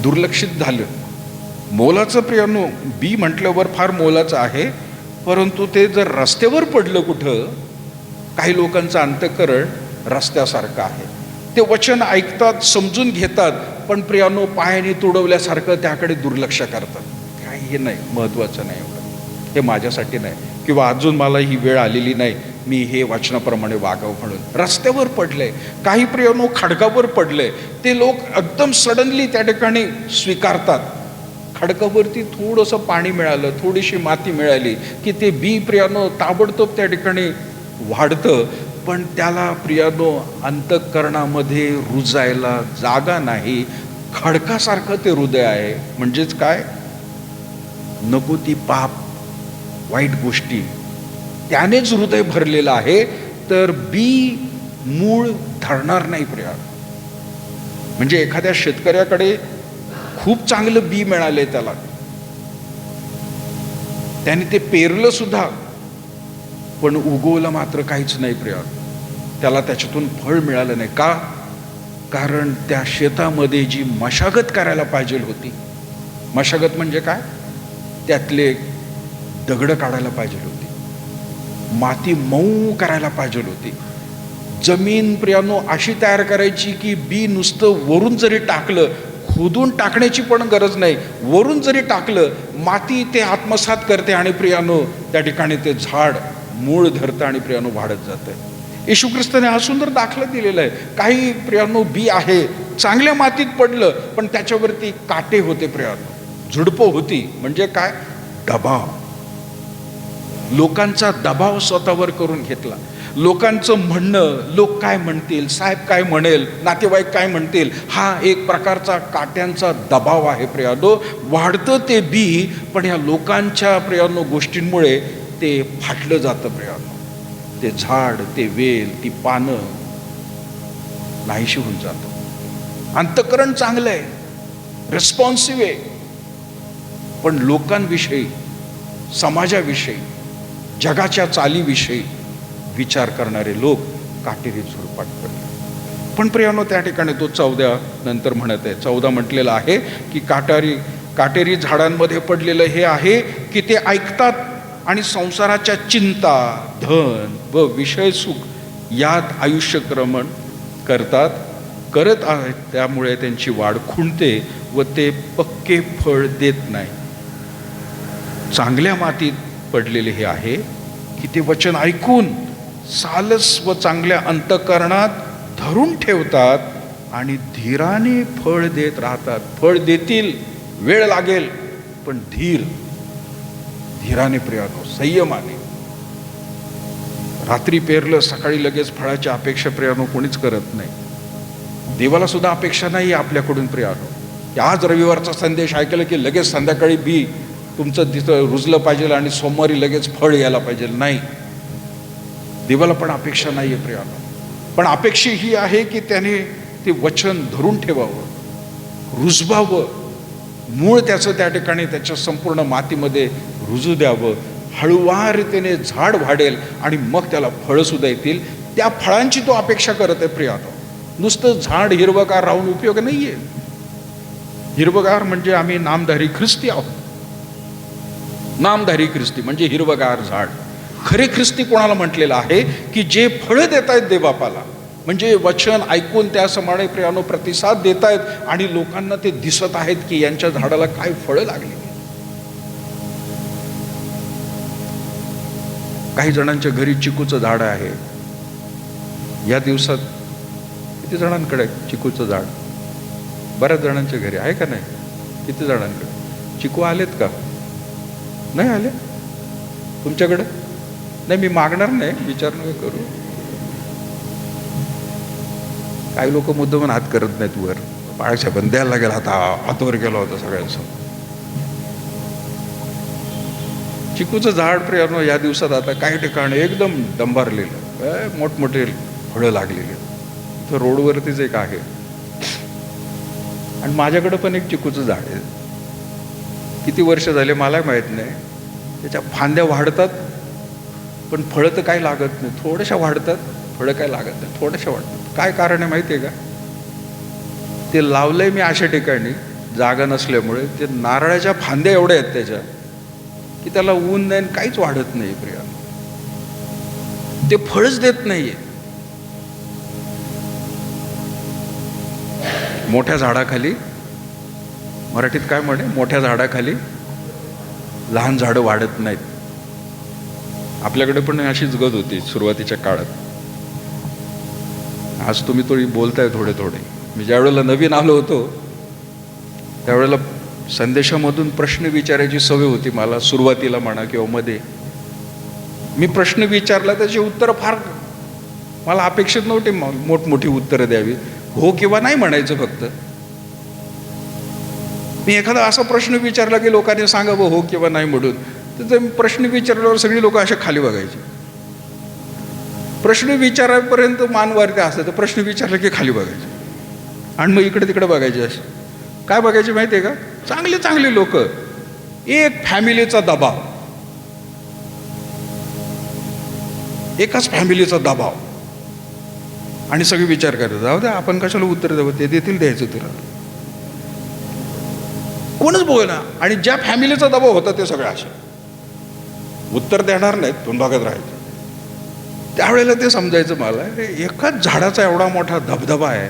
दुर्लक्षित झालं. मोलाचं प्रियानो बी म्हटल्यावर फार मोलाचं आहे, परंतु ते जर रस्त्यावर पडलं कुठं, काही लोकांचं अंतःकरण रस्त्यासारखं आहे. ते वचन ऐकतात, समजून घेतात, पण प्रियानो पायाने तुडवल्यासारखं त्याकडे दुर्लक्ष करतात. काही हे नाही, महत्त्वाचं नाही एवढं, हे माझ्यासाठी नाही, किंवा अजून मला ही वेळ आलेली नाही मी हे वचनाप्रमाणे वागावं म्हणून. रस्त्यावर पडले, काही प्रियानो खडकावर पडले, ते लोक एकदम सडनली त्या ठिकाणी स्वीकारतात. खडकावरती थोडंसं पाणी मिळालं, थोडीशी माती मिळाली की ते बी प्रियानो ताबडतोब त्या ठिकाणी वाढतं, पण त्याला प्रियानो अंतःकरणामध्ये रुजायला जागा नाही. खडकासारखं ते हृदय आहे. म्हणजेच काय, नको ती पाप, वाईट गोष्टी, त्यानेच हृदय भरलेलं आहे. तर बी मूळ धरणार नाही प्रियानो. म्हणजे एखाद्या शेतकऱ्याकडे खूप चांगलं बी मिळालंय, त्याने ते पेरलं सुद्धा, पण उगवलं मात्र काहीच नाही प्रियानो. त्याला त्याच्यातून फळ मिळालं नाही. का? कारण त्या शेतामध्ये जी मशागत करायला पाहिजे होती, मशागत म्हणजे काय, त्यातले दगड काढायला पाहिजे होती, माती मऊ करायला पाहिजे होती, जमीन प्रियानो अशी तयार करायची की बी नुसतं वरून जरी टाकलं, खोदून टाकण्याची पण गरज नाही, वरून जरी टाकलं माती ते आत्मसात करते आणि प्रियानो त्या ठिकाणी ते झाड मूळ धरतं आणि प्रियानो वाढत जातं. येशू ख्रिस्ताने हा सुंदर दाखला दिलेला आहे. काही प्रियानो बी आहे, चांगल्या मातीत पडलं, पण त्याच्यावरती काटे होते प्रियानो, झुडपं होती. म्हणजे काय, दबाव, लोकांचा दबाव स्वतःवर करून घेतला. लोकांचं म्हणणं, लोक काय म्हणतील, साहेब काय म्हणेल, नातेवाईक काय म्हणतील, हा एक प्रकारचा काट्यांचा दबाव आहे प्रियानो. वाढतं ते बी, पण ह्या लोकांच्या प्रियानो गोष्टींमुळे ते फाटलं जातं प्रियानो. ते झाड, ते वेल, ती पानं नाहीशी होऊन जातं. अंतःकरण चांगलं आहे, रिस्पॉन्सिव्ह आहे, पण लोकांविषयी, समाजाविषयी, जगाच्या चालीविषयी विचार करणारे लोक काटेरी झुडपात पडले. पण प्रियानो त्या ठिकाणी तो 14 नंतर म्हणत आहे, 14 म्हटलेलं आहे की काटेरी झाडांमध्ये पडलेलं हे आहे की ते ऐकतात आणि संसाराच्या चिंता, धन व विषय सुख यात आयुष्यक्रमण करत आहेत. त्यामुळे त्यांची वाढ खुंटते व ते पक्के फळ देत नाही. चांगल्या मातीत पडलेले हे आहे की ते वचन ऐकून सालस व चांगल्या अंतःकरणात धरून ठेवतात आणि धीराने फळ देत राहतात. फळ देतील, वेळ लागेल, पण धीराने प्रियानो, संयमाने. रात्री पेरलं, सकाळी लगेच फळाची अपेक्षा प्रियानो कोणीच करत नाही. देवाला सुद्धा अपेक्षा नाही आपल्याकडून प्रियानो, की आज रविवारचा संदेश ऐकलं की लगेच संध्याकाळी बी तुमचं तिथं रुजलं पाहिजे आणि सोमवारी लगेच फळ यायला पाहिजे. नाही, देवाला पण अपेक्षा नाही आहे प्रियानो. पण अपेक्षा ही आहे की त्याने ते वचन धरून ठेवावं, रुजवावं, मूळ त्याचं त्या ठिकाणी त्याच्या संपूर्ण मातीमध्ये रुजू द्यावं. हळुवारतेने झाड वाढेल आणि मग त्याला फळं सुद्धा येतील. त्या फळांची तो अपेक्षा करत आहे प्रियानो. नुसतं झाड हिरवगार राहून उपयोग नाहीये. हिरवगार म्हणजे आम्ही नामधारी ख्रिस्ती आहोत. नामधारी ख्रिस्ती म्हणजे हिरवगार झाड. खरे ख्रिस्ती कोणाला म्हटलेलं आहे की जे फळं देत आहेत देवबापाला, म्हणजे वचन ऐकून त्याप्रमाणे प्रियानो प्रतिसाद देत आहेत आणि लोकांना ते दिसत आहेत की यांच्या झाडाला काय फळं लागली. काही जणांच्या घरी चिकूचं झाड आहे. या दिवसात किती जणांकडे चिकूचं झाड? बऱ्याच जणांच्या घरी आहे का नाही? किती जणांकडे चिकू आलेत का? नाही आले तुमच्याकडे? नाही, मी मागणार नाही, विचार नका करू. काही लोक मुद्दामून हात करत नाहीत वर. पायाच्या बंद्याला गेला हातावर गेला होता सगळ्यांसमोर. चिकूचं झाड प्रियानो या दिवसात आता काही ठिकाणी एकदम दंबारलेलं, मोठमोठे फळं लागलेले. तर रोडवरतीच एक आहे, आणि माझ्याकडं पण एक चिकूचं झाड आहे. किती वर्ष झाले मला माहीत नाही. त्याच्या फांद्या वाढतात पण फळं तर काही लागत नाही. थोड्याशा वाढतात, फळं काही लागत नाही, थोड्याशा वाढतात. काय कारण आहे माहिती आहे का? ते लावलंय मी अशा ठिकाणी जागा नसल्यामुळे. ते नारळाच्या फांद्या एवढ्या आहेत त्याच्या की त्याला ऊन नाही, काहीच वाढत नाही प्रिया. ते फळच देत नाहीये. मोठ्या झाडाखाली, मराठीत काय म्हणे, मोठ्या झाडाखाली लहान झाडं वाढत नाहीत. आपल्याकडे पण अशीच गत होती सुरुवातीच्या काळात. आज तुम्ही थोडी बोलताय थोडे थोडे. मी ज्या वेळेला नवीन आलो होतो त्यावेळेला संदेशामधून प्रश्न विचारायची सवय होती मला, सुरुवातीला म्हणा किंवा मध्ये. मी प्रश्न विचारला त्याची उत्तरं फार मला अपेक्षित नव्हते मोठमोठी उत्तरं द्यावी. हो किंवा नाही म्हणायचं फक्त. मी एखादा असा प्रश्न विचारला की लोकांनी सांगावं हो किंवा नाही म्हणून, तर मी प्रश्न विचारल्यावर सगळी लोक अशा खाली बघायची. प्रश्न विचारापर्यंत मान वरती असायचं, प्रश्न विचारला की खाली बघायचे आणि मग इकडे तिकडे बघायचे. असे काय बघायचे माहिती आहे का? चांगले चांगले लोक, एक फॅमिलीचा दबाव, एकाच फॅमिलीचा दबाव, आणि सगळे विचार करतात जाऊ द्या आपण कशाला उत्तर द्यावं, ते देतील द्यायचं तुला, कोणच बोलना. आणि ज्या फॅमिलीचा दबाव होता ते सगळे असे उत्तर देणार नाहीत, तोंड बघत राहायचे. त्यावेळेला ते समजायचं मला, एकाच झाडाचा एवढा मोठा धबधबा आहे,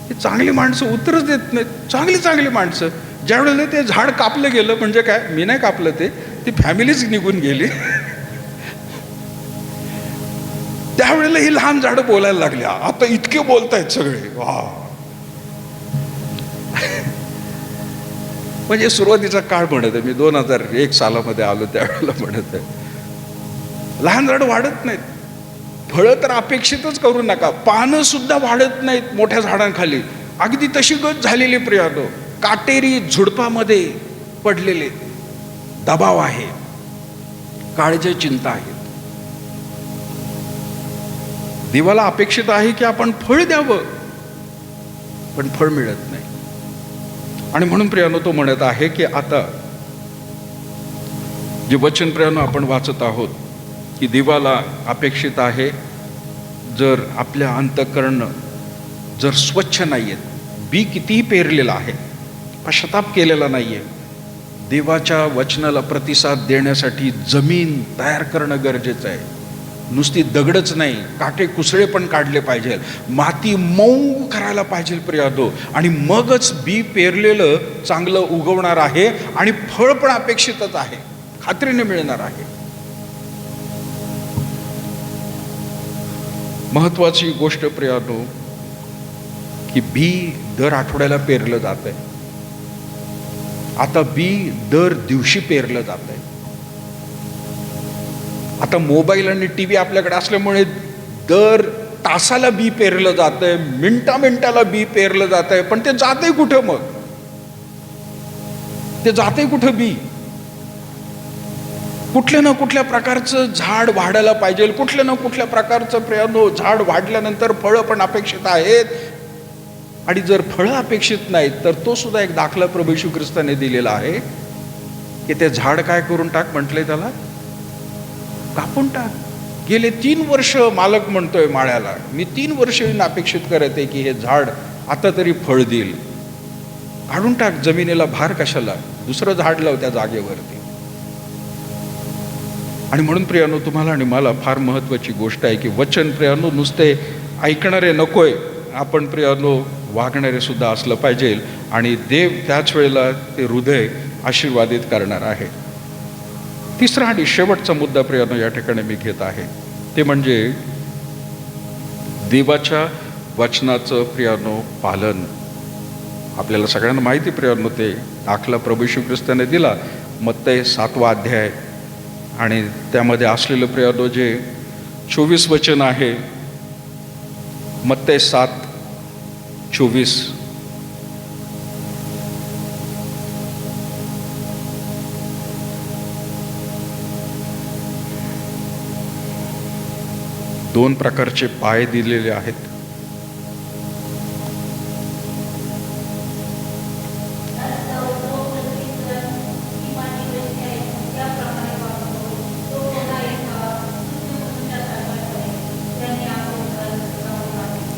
ही चांगली माणसं उत्तरच देत नाहीत. चांगली चांगली माणसं. ज्या वेळेला ते झाड कापलं गेलं, म्हणजे काय, मी नाही कापलं ते, ती फॅमिलीच निघून गेली, त्यावेळेला ही लहान झाडं बोलायला लागली. आता इतके बोलतायत सगळे, वा. म्हणजे सुरुवातीचा काळ म्हणत आहे मी, 2001 सालामध्ये आलो त्यावेळेला म्हणत आहे. लहान झाडं वाढत नाहीत, फळं तर अपेक्षितच करू नका, पानं सुद्धा वाढत नाहीत मोठ्या झाडांखाली. अगदी तशी गत झालेली प्रियानो, काटेरी झुडपामध्ये पडलेले. दबाव आहे, काळजी चिंता आहे. देवाला अपेक्षित आहे की आपण फळ द्यावं, पण फळ मिळत नाही. आणि म्हणून प्रियानो तो म्हणत आहे की आता जे वचन प्रियानो आपण वाचत आहोत की देवाला अपेक्षित आहे, जर आपल्या अंतःकरण जर स्वच्छ नाही आहेत, बी कितीही पेरलेलं आहे, पश्चाताप केलेला नाही आहे, देवाच्या वचनाला प्रतिसाद देण्यासाठी जमीन तयार करणं गरजेचं आहे. नुसती दगडच नाही, काटे कुसळे पण काढले पाहिजे, माती मऊ करायला पाहिजे प्रियानो, आणि मगच बी पेरलेलं चांगलं उगवणार आहे आणि फळ पण अपेक्षितच आहे, खात्रीने मिळणार आहे. महत्वाची गोष्ट प्रियानो की बी दर आठवड्याला पेरलं जात आहे. आता बी दर दिवशी पेरलं जात आहे. आता मोबाईल आणि टीव्ही आपल्याकडे असल्यामुळे दर तासाला बी पेरलं जात आहे, मिनिटाला बी पेरलं जात आहे. पण ते जातंय कुठं? मग ते जातंय कुठं? बी कुठल्या ना कुठल्या प्रकारचं झाड वाढायला पाहिजे, कुठल्या ना कुठल्या प्रकारचं प्रियानो झाड वाढल्यानंतर फळं पण अपेक्षित आहेत. आणि जर फळं अपेक्षित नाहीत तर तो सुद्धा एक दाखला प्रभू येशू ख्रिस्ताने दिलेला आहे की ते झाड काय करून टाक म्हटलंय, त्याला कापून टाक. गेले 3 वर्ष मालक म्हणतोय माळ्याला, मी 3 वर्ष अपेक्षित करत आहे की हे झाड आता तरी फळ देईल, काढून टाक, जमिनीला भार कशाला, दुसरं झाड लाव त्या जागेवरती. आणि म्हणून प्रियानो तुम्हाला आणि मला फार महत्वाची गोष्ट आहे की वचन प्रियानो नुसते ऐकणारे नकोय, आपण प्रियानो वागणारे सुद्धा असलं पाहिजे. आणि देव त्याच वेळेला ते हृदय आशीर्वादित करणार आहे. तिसरा आणि शेवटचा मुद्दा प्रियानो या ठिकाणी मी घेत आहे, ते म्हणजे देवाच्या वचनाचं प्रियानो पालन. आपल्याला सगळ्यांना माहिती प्रियानो ते दाखला प्रभू येशू ख्रिस्ताने दिला, मत्तई 7वा अध्याय, आणि त्यामध्ये असलेलं प्रियानो जे 24 वचन आहे, मत्तई 7 24. दोन प्रकारचे पाय दिलेले आहेत.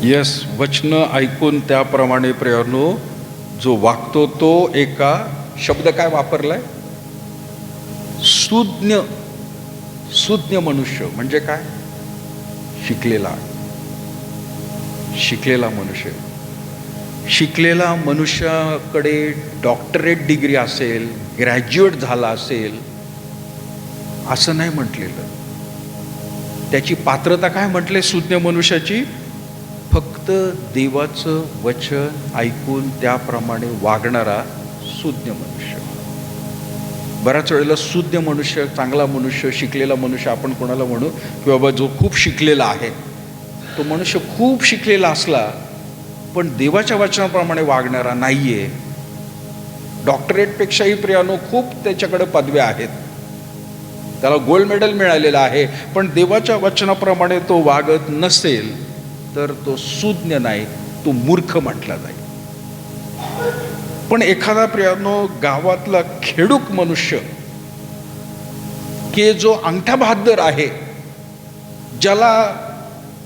यस, वचन ऐकून त्याप्रमाणे प्रियानो जो वागतो तो एका शब्द काय वापरलाय? सुज्ञ. सुज्ञ मनुष्य म्हणजे काय? शिकलेला मनुष्य. शिकलेला मनुष्याकडे डॉक्टरेट डिग्री असेल, ग्रॅज्युएट झाला असेल असं नाही म्हटलेलं. त्याची पात्रता काय म्हटले सुज्ञ मनुष्याची? फक्त देवाचं वचन ऐकून त्याप्रमाणे वागणारा सुज्ञ मनुष्य. बऱ्याच वेळेला सुज्ञ मनुष्य, चांगला मनुष्य, शिकलेला मनुष्य आपण कोणाला म्हणू की बाबा जो खूप शिकलेला आहे, तो मनुष्य खूप शिकलेला असला पण देवाच्या वचनाप्रमाणे वागणारा नाहीये. डॉक्टरेटपेक्षाही प्रियानो खूप त्याच्याकडे पदव्या आहेत, त्याला गोल्ड मेडल मिळालेलं आहे, पण देवाच्या वचनाप्रमाणे तो वागत नसेल तर तो सुज्ञ नाही, तो मूर्ख म्हटला जाईल. पण एखादा प्रियानो गावातला खेडूक मनुष्य की जो अंगठा बहादर आहे, ज्याला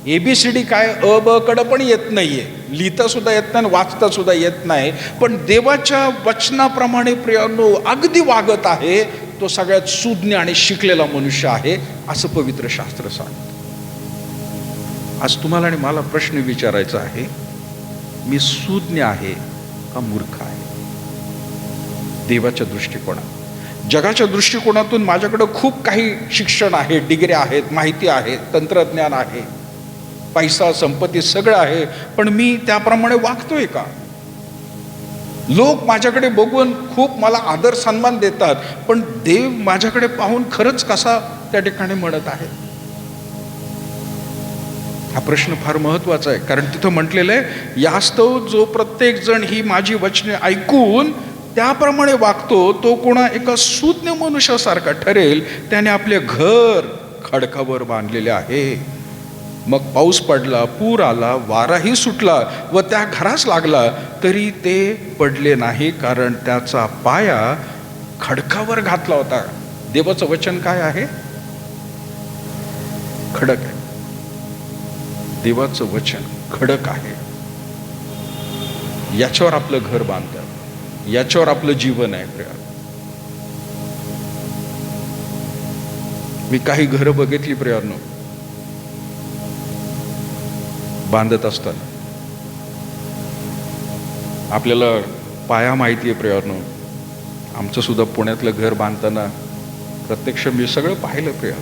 ABCD काय अ ब कडं पण येत नाहीये, लिहिता सुद्धा येत नाही, वाचता सुद्धा येत नाही, पण देवाच्या वचनाप्रमाणे प्रियानो अगदी वागत आहे, तो सगळ्यात सुज्ञ आणि शिकलेला मनुष्य आहे असं पवित्र शास्त्र सांगतं. आज तुम्हाला आणि मला प्रश्न विचारायचा आहे, मी सुज्ञ आहे का मूर्ख आहे? देवाच्या दृष्टिकोनात. जगाच्या दृष्टिकोनातून माझ्याकडे खूप काही शिक्षण आहे, डिग्री आहेत, माहिती आहे, तंत्रज्ञान आहे, पैसा संपत्ती सगळं आहे, पण मी त्याप्रमाणे वागतोय का? लोक माझ्याकडे बघून खूप मला आदर सन्मान देतात, पण देव माझ्याकडे पाहून खरंच कसा त्या ठिकाणी म्हणत आहे? हा प्रश्न फार महत्वाचा आहे, कारण तिथं म्हटलेलं आहे, यास्तव जो प्रत्येक जण ही माझी वचने ऐकून त्याप्रमाणे वागतो तो कोणा एका सुज्ञ मनुष्यासारखा ठरेल, त्याने आपले घर खडकावर बांधलेले आहे. मग पाऊस पडला, पूर आला, वाराही सुटला व त्या घरास लागला तरी ते पडले नाही, कारण त्याचा पाया खडकावर घातला होता. देवाचं वचन काय आहे? खडक आहे. देवाचं वचन खडक आहे. याच्यावर आपलं घर बांधतात, याच्यावर आपलं जीवन आहे. प्रिया, मी काही घरं बघितली प्रियानो, बांधत असताना आपल्याला पाया माहिती आहे प्रियानो. आमचं सुद्धा पुण्यातलं घर बांधताना प्रत्यक्ष मी सगळं पाहिलं प्रिया.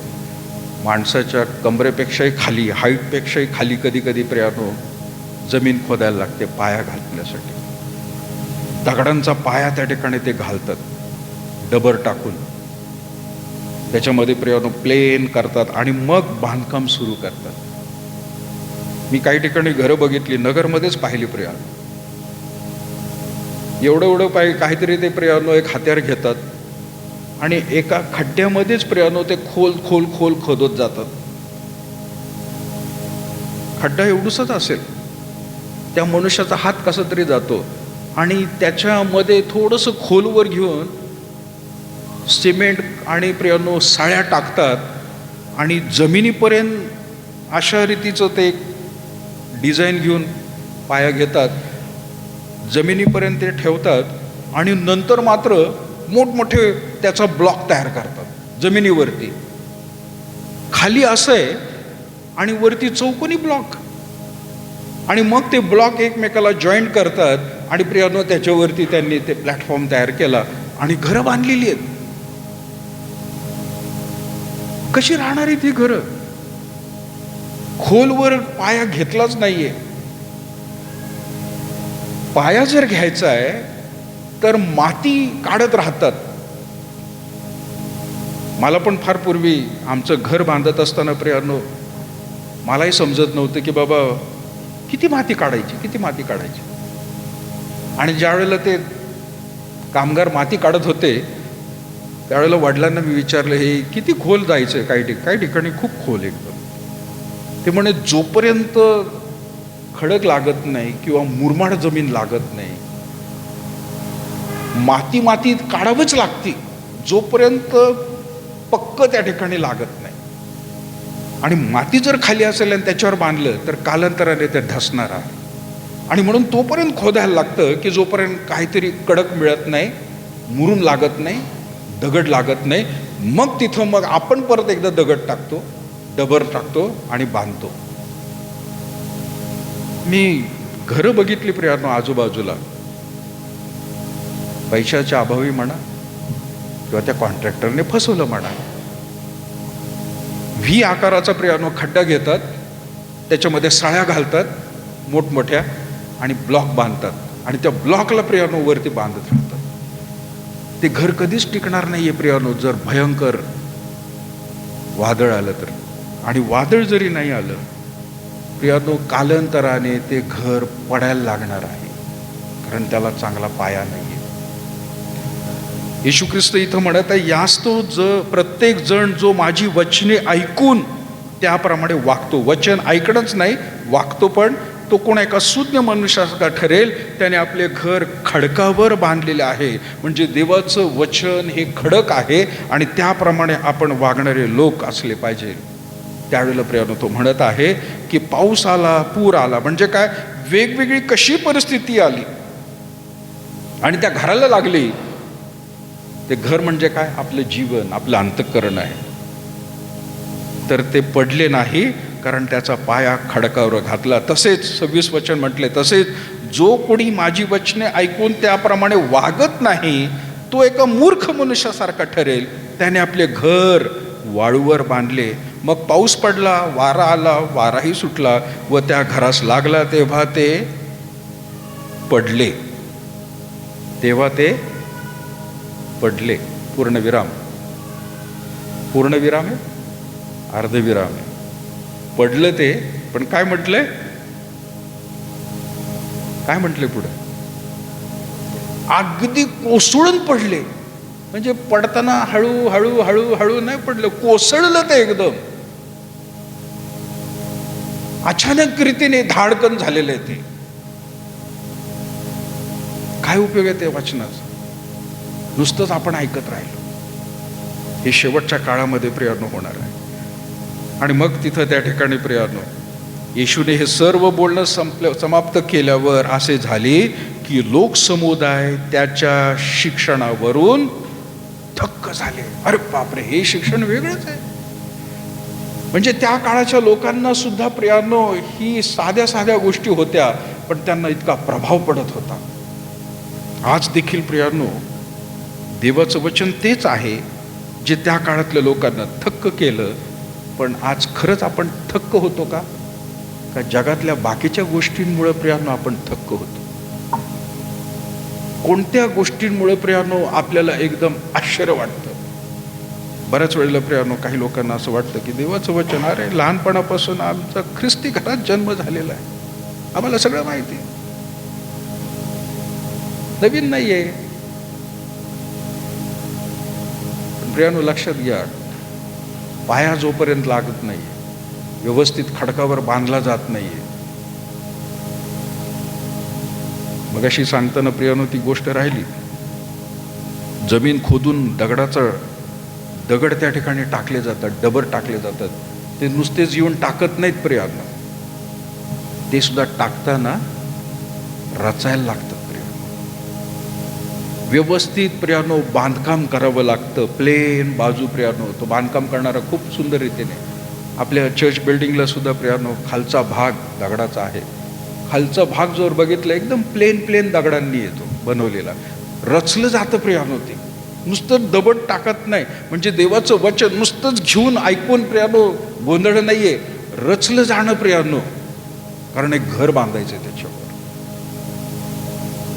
माणसाच्या कमरेपेक्षाही खाली, हाईटपेक्षाही खाली कधी कधी प्रियानो जमीन खोदायला लागते पाया घालण्यासाठी. दगडांचा पाया त्या ठिकाणी ते घालतात, डबर टाकून त्याच्यामध्ये प्रियानो प्लेन करतात आणि मग बांधकाम सुरू करतात. मी काही ठिकाणी घरं बघितली, नगरमध्येच पाहिली प्रिया. एवढं काहीतरी ते प्रियानो एक हत्यार घेतात आणि एका खड्ड्यामध्येच प्रियानो ते खोल खोल खोल खोदत जातात. खड्डा एवढूसच असेल, त्या मनुष्याचा हात कसा तरी जातो आणि त्याच्यामध्ये थोडंसं खोलवर घेऊन सिमेंट आणि प्रियानो साळ्या टाकतात आणि जमिनीपर्यंत अशा रीतीचं ते डिझाईन घेऊन पाया घेतात, जमिनीपर्यंत ते ठेवतात आणि नंतर मात्र मोठमोठे त्याचा ब्लॉक तयार करतात जमिनीवरती. खाली असं आहे आणि वरती चौकोनी ब्लॉक, आणि मग ते ब्लॉक एकमेकाला जॉईंट करतात आणि प्रियानो त्याच्यावरती त्यांनी ते प्लॅटफॉर्म तयार केला आणि घरं बांधलेली आहेत. कशी राहणार आहे ती घरं? खोलवर पाया घेतलाच नाहीये. पाया जर घ्यायचा आहे तर माती काढत राहतात. मला पण फार पूर्वी आमचं घर बांधत असताना प्रियानो मलाही समजत नव्हतं की बाबा किती माती काढायची. आणि ज्या वेळेला ते कामगार माती काढत होते त्यावेळेला वडिलांना मी विचारलं, हे किती खोल जायचं? काही ठिकाणी खूप खोल एकदम. ते म्हणे जोपर्यंत खडक लागत नाही किंवा मुरमाड जमीन लागत नाही, माती काढावंच लागते जोपर्यंत पक्क त्या ठिकाणी लागत नाही. आणि माती जर खाली असेल आणि त्याच्यावर बांधलं तर कालांतराने ते ढसणार आहे. आणि म्हणून तोपर्यंत खोदायला लागतं की जोपर्यंत काहीतरी कडक मिळत नाही, मुरूम लागत नाही, दगड लागत नाही. मग तिथं आपण परत एकदा दगड टाकतो, डबर टाकतो आणि बांधतो. मी घरं बघितली प्रियानो आजूबाजूला, पैशाच्या अभावी म्हणा किंवा त्या कॉन्ट्रॅक्टरने फसवलं म्हणा, व्ही आकाराचा प्रियानो खड्डा घेतात, त्याच्यामध्ये साळ्या घालतात मोठमोठ्या आणि ब्लॉक बांधतात आणि त्या ब्लॉकला प्रियानो वरती बांधत राहतात. ते घर कधीच टिकणार नाहीये प्रियानो जर भयंकर वादळ आलं तर. आणि वादळ जरी नाही आलं प्रियानो, कालांतराने ते घर पडायला लागणार आहे, कारण त्याला चांगला पाया नाहीये. येशू ख्रिस्त इथं म्हणत आहे, यास्तव प्रत्येक जण जो माझी वचने ऐकून त्याप्रमाणे वागतो, वचन ऐकणंच नाही वागतो पण, तो कोण एका सुज्ञ मनुष्यासारखा ठरेल, त्याने आपले घर खडकावर बांधलेले आहे. म्हणजे देवाचं वचन हे खडक आहे आणि त्याप्रमाणे आपण वागणारे लोक असले पाहिजे. त्यावेळेला प्रियानो तो म्हणत आहे की पाऊस आला, पूर आला, म्हणजे काय, वेगवेगळी कशी परिस्थिती आली आणि त्या घराला लागली. ते घर म्हणजे काय, आपलं जीवन, आपलं अंतःकरण आहे. तर ते पडले नाही, कारण त्याचा पाया खडकावर घातला. तसेच 26 वचन म्हटले, तसेच जो कोणी माझी वचने ऐकून त्याप्रमाणे वागत नाही तो एका मूर्ख मनुष्यासारखा ठरेल. त्याने आपले घर वाळूवर बांधले, मग पाऊस पडला, वारा आला, वाराही सुटला व त्या घरास लागला, तेव्हा ते पडले. पडले. पूर्णविराम आहे, अर्धविराम आहे. पडलं ते, पण काय म्हटलंय, पुढे अगदी कोसळून पडले. म्हणजे पडताना हळू नाही पडलं, कोसळलं ते एकदम अचानक रीतीने धाडकन झालेलं आहे. ते काय उपयोग आहे ते वचनाचा? नुसतंच आपण ऐकत राहिलो. हे शेवटच्या काळामध्ये प्रियानो होणार आहे. आणि मग तिथं त्या ठिकाणी प्रियानो येशूने हे सर्व बोलणं समाप्त केल्यावर असे झाले की लोकसमुदाय त्याच्या शिक्षणावरून थक्क झाले. अरे बापरे, हे शिक्षण वेगळंच आहे. म्हणजे त्या काळाच्या लोकांना सुद्धा प्रियानो ही साध्या गोष्टी होत्या, पण त्यांना इतका प्रभाव पडत होता. आज देखील प्रियानो देवाचं वचन तेच आहे जे त्या काळातल्या लोकांना थक्क केलं. पण आज खरंच आपण थक्क होतो का जगातल्या बाकीच्या गोष्टींमुळे प्रियानो आपण थक्क होतो? कोणत्या गोष्टींमुळे प्रियानो आपल्याला एकदम आश्चर्य वाटतं? बऱ्याच वेळेला प्रियानो काही लोकांना असं वाटतं की देवाचं वचन, अरे लहानपणापासून आमचा ख्रिस्ती घरात जन्म झालेला आहे, आम्हाला सगळं माहिती आहे, नवीन नाहीये. प्रियानो लक्षात घ्या, पाया जोपर्यंत लागत नाही, व्यवस्थित खडकावर बांधला जात नाहीये. मगाशी सांगताना प्रियानो ती गोष्ट राहिली, जमीन खोदून दगड त्या ठिकाणी टाकले जातात, डबर टाकले जातात. ते नुसतेच येऊन टाकत नाहीत प्रियानो, ते सुद्धा टाकताना रचायला लागतं. व्यवस्थित प्रियानो बांधकाम करावं लागतं, प्लेन बाजू प्रियानो. तो बांधकाम करणारा खूप सुंदर रीतीने, आपल्या चर्च बिल्डिंगला सुद्धा प्रियानो खालचा भाग दगडाचा आहे. खालचा भाग जर बघितला एकदम प्लेन दगडांनी येतो बनवलेला, रचलं जातं प्रियानो. ते नुसतं दबड टाकत नाही. म्हणजे देवाचं वचन नुसतंच घेऊन ऐकून प्रियानो गोंधळ नाहीये, रचलं जाणं प्रियानो. कारण एक घर बांधायचंय, त्याच्यावर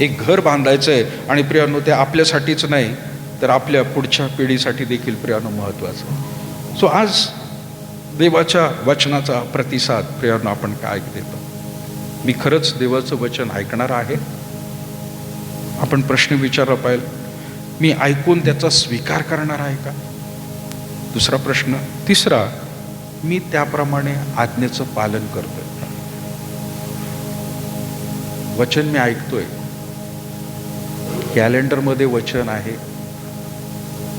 एक घर बांधायचंय. आणि प्रियानो ते आपल्यासाठीच नाही तर आपल्या पुढच्या पिढीसाठी देखील प्रियानो महत्वाचं. सो आज देवाच्या वचनाचा प्रतिसाद प्रियानो आपण काय देतो? मी खरंच देवाचं वचन ऐकणार आहे आपण प्रश्न विचारला पाहिजे, मी ऐकून त्याचा स्वीकार करणार आहे का? दुसरा प्रश्न. तिसरा, मी त्याप्रमाणे आज्ञेचं पालन करतोय. वचन मी ऐकतोय, कॅलेंडरमध्ये वचन आहे,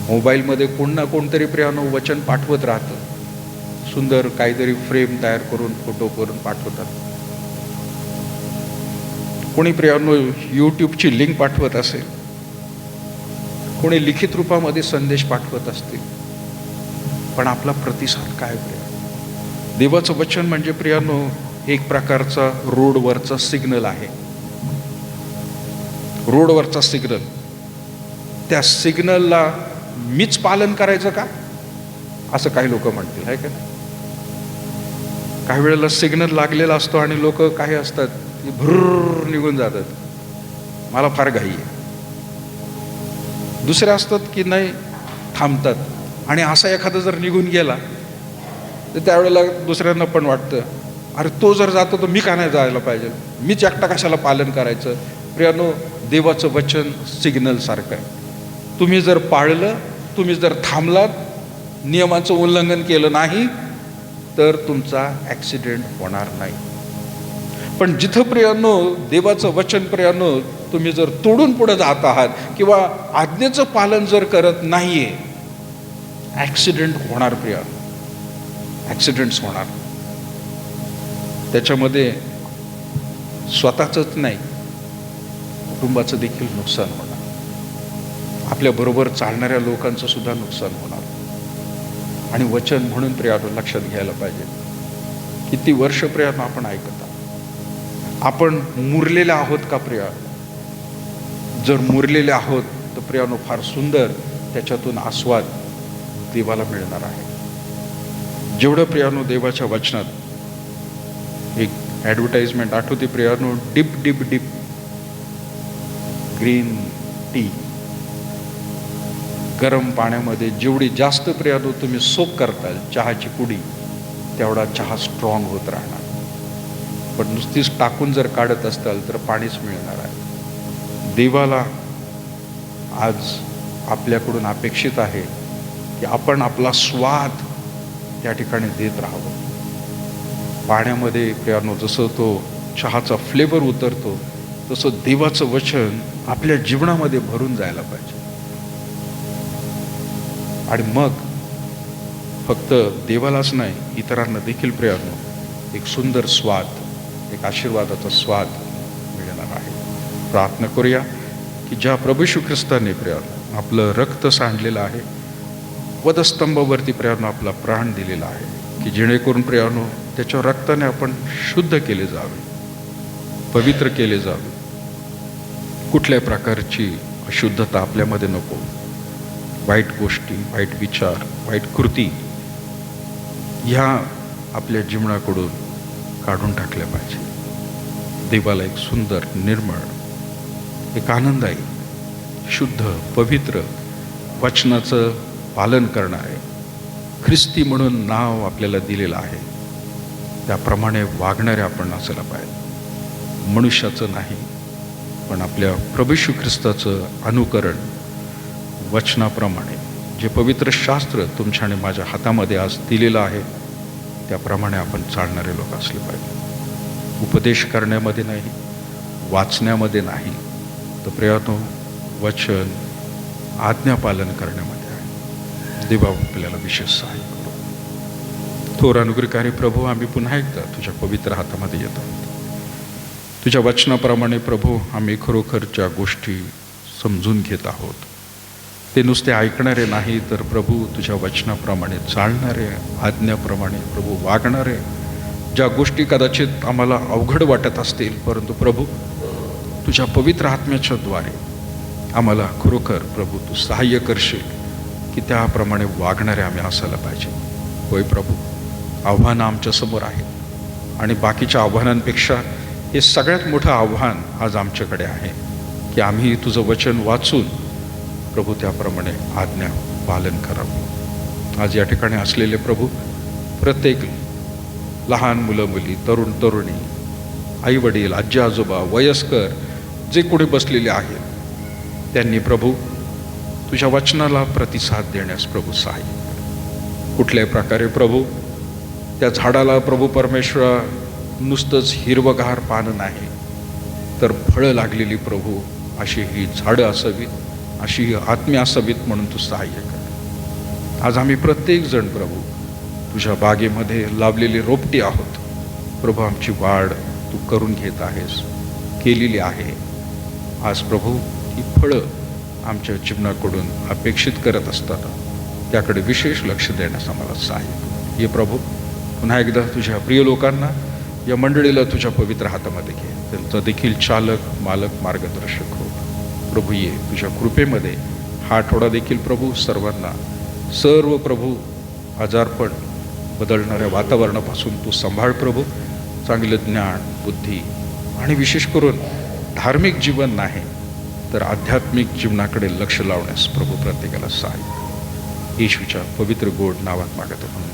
मोबाईलमध्ये कोण ना कोणतरी प्रियानो वचन पाठवत राहतं, सुंदर काहीतरी फ्रेम तयार करून फोटो करून पाठवतात. कोणी प्रियानो यूट्यूबची लिंक पाठवत असेल, कोणी लिखित रूपामध्ये संदेश पाठवत असतील. पण आपला प्रतिसाद काय प्रिया? देवाचं वचन म्हणजे प्रियानो एक प्रकारचा रोडवरचा सिग्नल आहे. रोडवरचा सिग्नल. त्या सिग्नलला मीच पालन करायचं का, असं काही लोक म्हणतील, आहे का? काही वेळेला सिग्नल लागलेला असतो आणि लोक काही असतात की भुर्र निघून जातात, मला फार घाई आहे. दुसरे असतात की नाही, थांबतात. आणि असा एखादा जर निघून गेला तर त्यावेळेला दुसऱ्यांना पण वाटतं, अरे तो जर जातो तर मी का नाही जायला पाहिजे, मीच एकटा कशाला पालन करायचं. प्रियानो, देवाचं वचन सिग्नल सारखं आहे. तुम्ही जर पाळलं, तुम्ही जर थांबलात, नियमाचं उल्लंघन केलं नाही, तर तुमचा ॲक्सिडेंट होणार नाही. पण जिथं प्रियानो देवाचं वचन प्रियानो तुम्ही जर तोडून पुढे जात आहात किंवा आज्ञेचं पालन जर करत नाहीये, ॲक्सिडेंट होणार प्रियानो, ॲक्सिडेंट्स होणार. त्याच्यामध्ये स्वतःचंच नाही, कुटुंबाचं देखील नुकसान होणार, आपल्याबरोबर चालणाऱ्या लोकांचं सुद्धा नुकसान होणार. आणि वचन म्हणून प्रियानो लक्षात घ्यायला पाहिजे, किती वर्ष प्रियानो आपण ऐकत आहोत. आपण मुरलेले आहोत का प्रिया? जर मुरलेले आहोत तर प्रियानो फार सुंदर त्याच्यातून आस्वाद देवाला मिळणार आहे. जेवढं प्रियानो देवाच्या वचनात एक ॲडव्हर्टाइजमेंट आठवते प्रियानो, dip dip dip green tea, गरम पाण्यामध्ये जेवढी जास्त प्रियानो तुम्ही सोक करताल चहाची पुडी, तेवढा चहा स्ट्रॉंग होत राहणार. पण नुसतीच टाकून जर काढत असताल तर पाणीच मिळणार आहे. देवाला आज आपल्याकडून अपेक्षित आहे की आपण आपला स्वाद त्या ठिकाणी देत राहावं. पाण्यामध्ये प्रियानो जसं तो चहाचा फ्लेवर उतरतो, तसं देवाचं वचन आपल्या जीवनामध्ये भरून जायला पाहिजे. आणि मग फक्त देवालाच नाही, इतरांना देखील प्रियानो एक सुंदर स्वाद, एक आशीर्वादाचा स्वाद मिळणार आहे. प्रार्थना करूया की ज्या प्रभू येशू ख्रिस्ताने प्रियानो आपलं रक्त सांडलेलं आहे, वधस्तंभावरती प्रियानो आपला प्राण दिलेला आहे, की जेणेकरून प्रियानो त्याच्या रक्ताने आपण शुद्ध केले जावे, पवित्र केले जावे. कुठल्याही प्रकारची अशुद्धता आपल्यामध्ये नको. वाईट गोष्टी, वाईट विचार, वाईट कृती ह्या आपल्या जीवनाकडून काढून टाकल्या पाहिजे. देवाला एक सुंदर, निर्मळ, एक आनंदायी, शुद्ध, पवित्र वचनाचं पालन करणारे ख्रिस्ती म्हणून नाव आपल्याला दिलेलं आहे, त्याप्रमाणे वागणारे आपण असायला पाहिजे. मनुष्याचं नाही, पण आपल्या प्रभू येशू ख्रिस्ताचं अनुकरण वचनाप्रमाणे, जे पवित्र शास्त्र तुमच्या आणि माझ्या हातामध्ये आज दिलेलं आहे त्याप्रमाणे आपण चालणारे लोक असले पाहिजे. उपदेश करण्यामध्ये नाही, वाचण्यामध्ये नाही, तर प्रियानो वचन आज्ञापालन करण्यामध्ये आहे. देवा आपल्याला विशेष सहाय्य करो. थोर अनुग्रहकारी प्रभू, आम्ही पुन्हा एकदा तुझ्या पवित्र हातामध्ये येत आहोत. तुझ्या वचनाप्रमाणे प्रभू आम्ही खरोखर ज्या गोष्टी समजून घेत आहोत ते नुसते ऐकणारे नाही, तर प्रभू तुझ्या वचनाप्रमाणे चालणारे, आज्ञाप्रमाणे प्रभू वागणारे. ज्या गोष्टी कदाचित आम्हाला अवघड वाटत असतील, परंतु प्रभू तुझ्या पवित्र आत्म्याच्या द्वारे आम्हाला खरोखर प्रभू तू सहाय्य करशील की त्याप्रमाणे वागणारे आम्ही असायला पाहिजे. होय प्रभू, आव्हानं आमच्यासमोर आहेत आणि बाकीच्या आव्हानांपेक्षा हे सगळ्यात मोठं आव्हान आज आमच्याकडे आहे की आम्ही तुझं वचन वाचून प्रभू त्याप्रमाणे आज्ञा पालन करावं. आज या ठिकाणी असलेले प्रभू प्रत्येक लहान मुलं मुली, तरुण तरुणी, आई वडील, आजी आजोबा, वयस्कर जे कोणी बसलेले आहेत, त्यांनी प्रभू तुझ्या वचनाला प्रतिसाद देण्यास प्रभू सहाय्य कर. कुठल्याही प्रकारे प्रभू त्या झाडाला प्रभू परमेश्वरा नुसतंच हिरवगार पानं नाही, तर फळं लागलेली प्रभू अशी ही झाडं असावीत, अशी ही आत्मे असावीत म्हणून तू सहाय्य कर. आज आम्ही प्रत्येक जण प्रभू तुझ्या बागेमध्ये लावलेली रोपटी आहोत प्रभू. आमची वाढ तू करून घेत आहेस, केलेली आहे. आज प्रभू ही फळं आमच्या जीवनाकडून अपेक्षित करत असताना त्याकडे विशेष लक्ष देण्यास आम्हाला सहाय्य कर. ये प्रभू, पुन्हा एकदा तुझ्या प्रिय लोकांना, या मंडळीला तुझ्या पवित्र हातामध्ये घे. त्यांचा देखील चालक, मालक, मार्गदर्शक हो प्रभू. ये तुझ्या कृपेमध्ये हा आठवडा देखील प्रभू सर्वांना, सर्व प्रभू आजारपण, बदलणाऱ्या वातावरणापासून तू सांभाळ प्रभू. चांगलं ज्ञान, बुद्धी आणि विशेष करून धार्मिक जीवन नाही तर आध्यात्मिक जीवनाकडे लक्ष लावण्यास प्रभू प्रत्येकाला सहाय्य. येशूच्या पवित्र गोड नावात मागतो म्हणून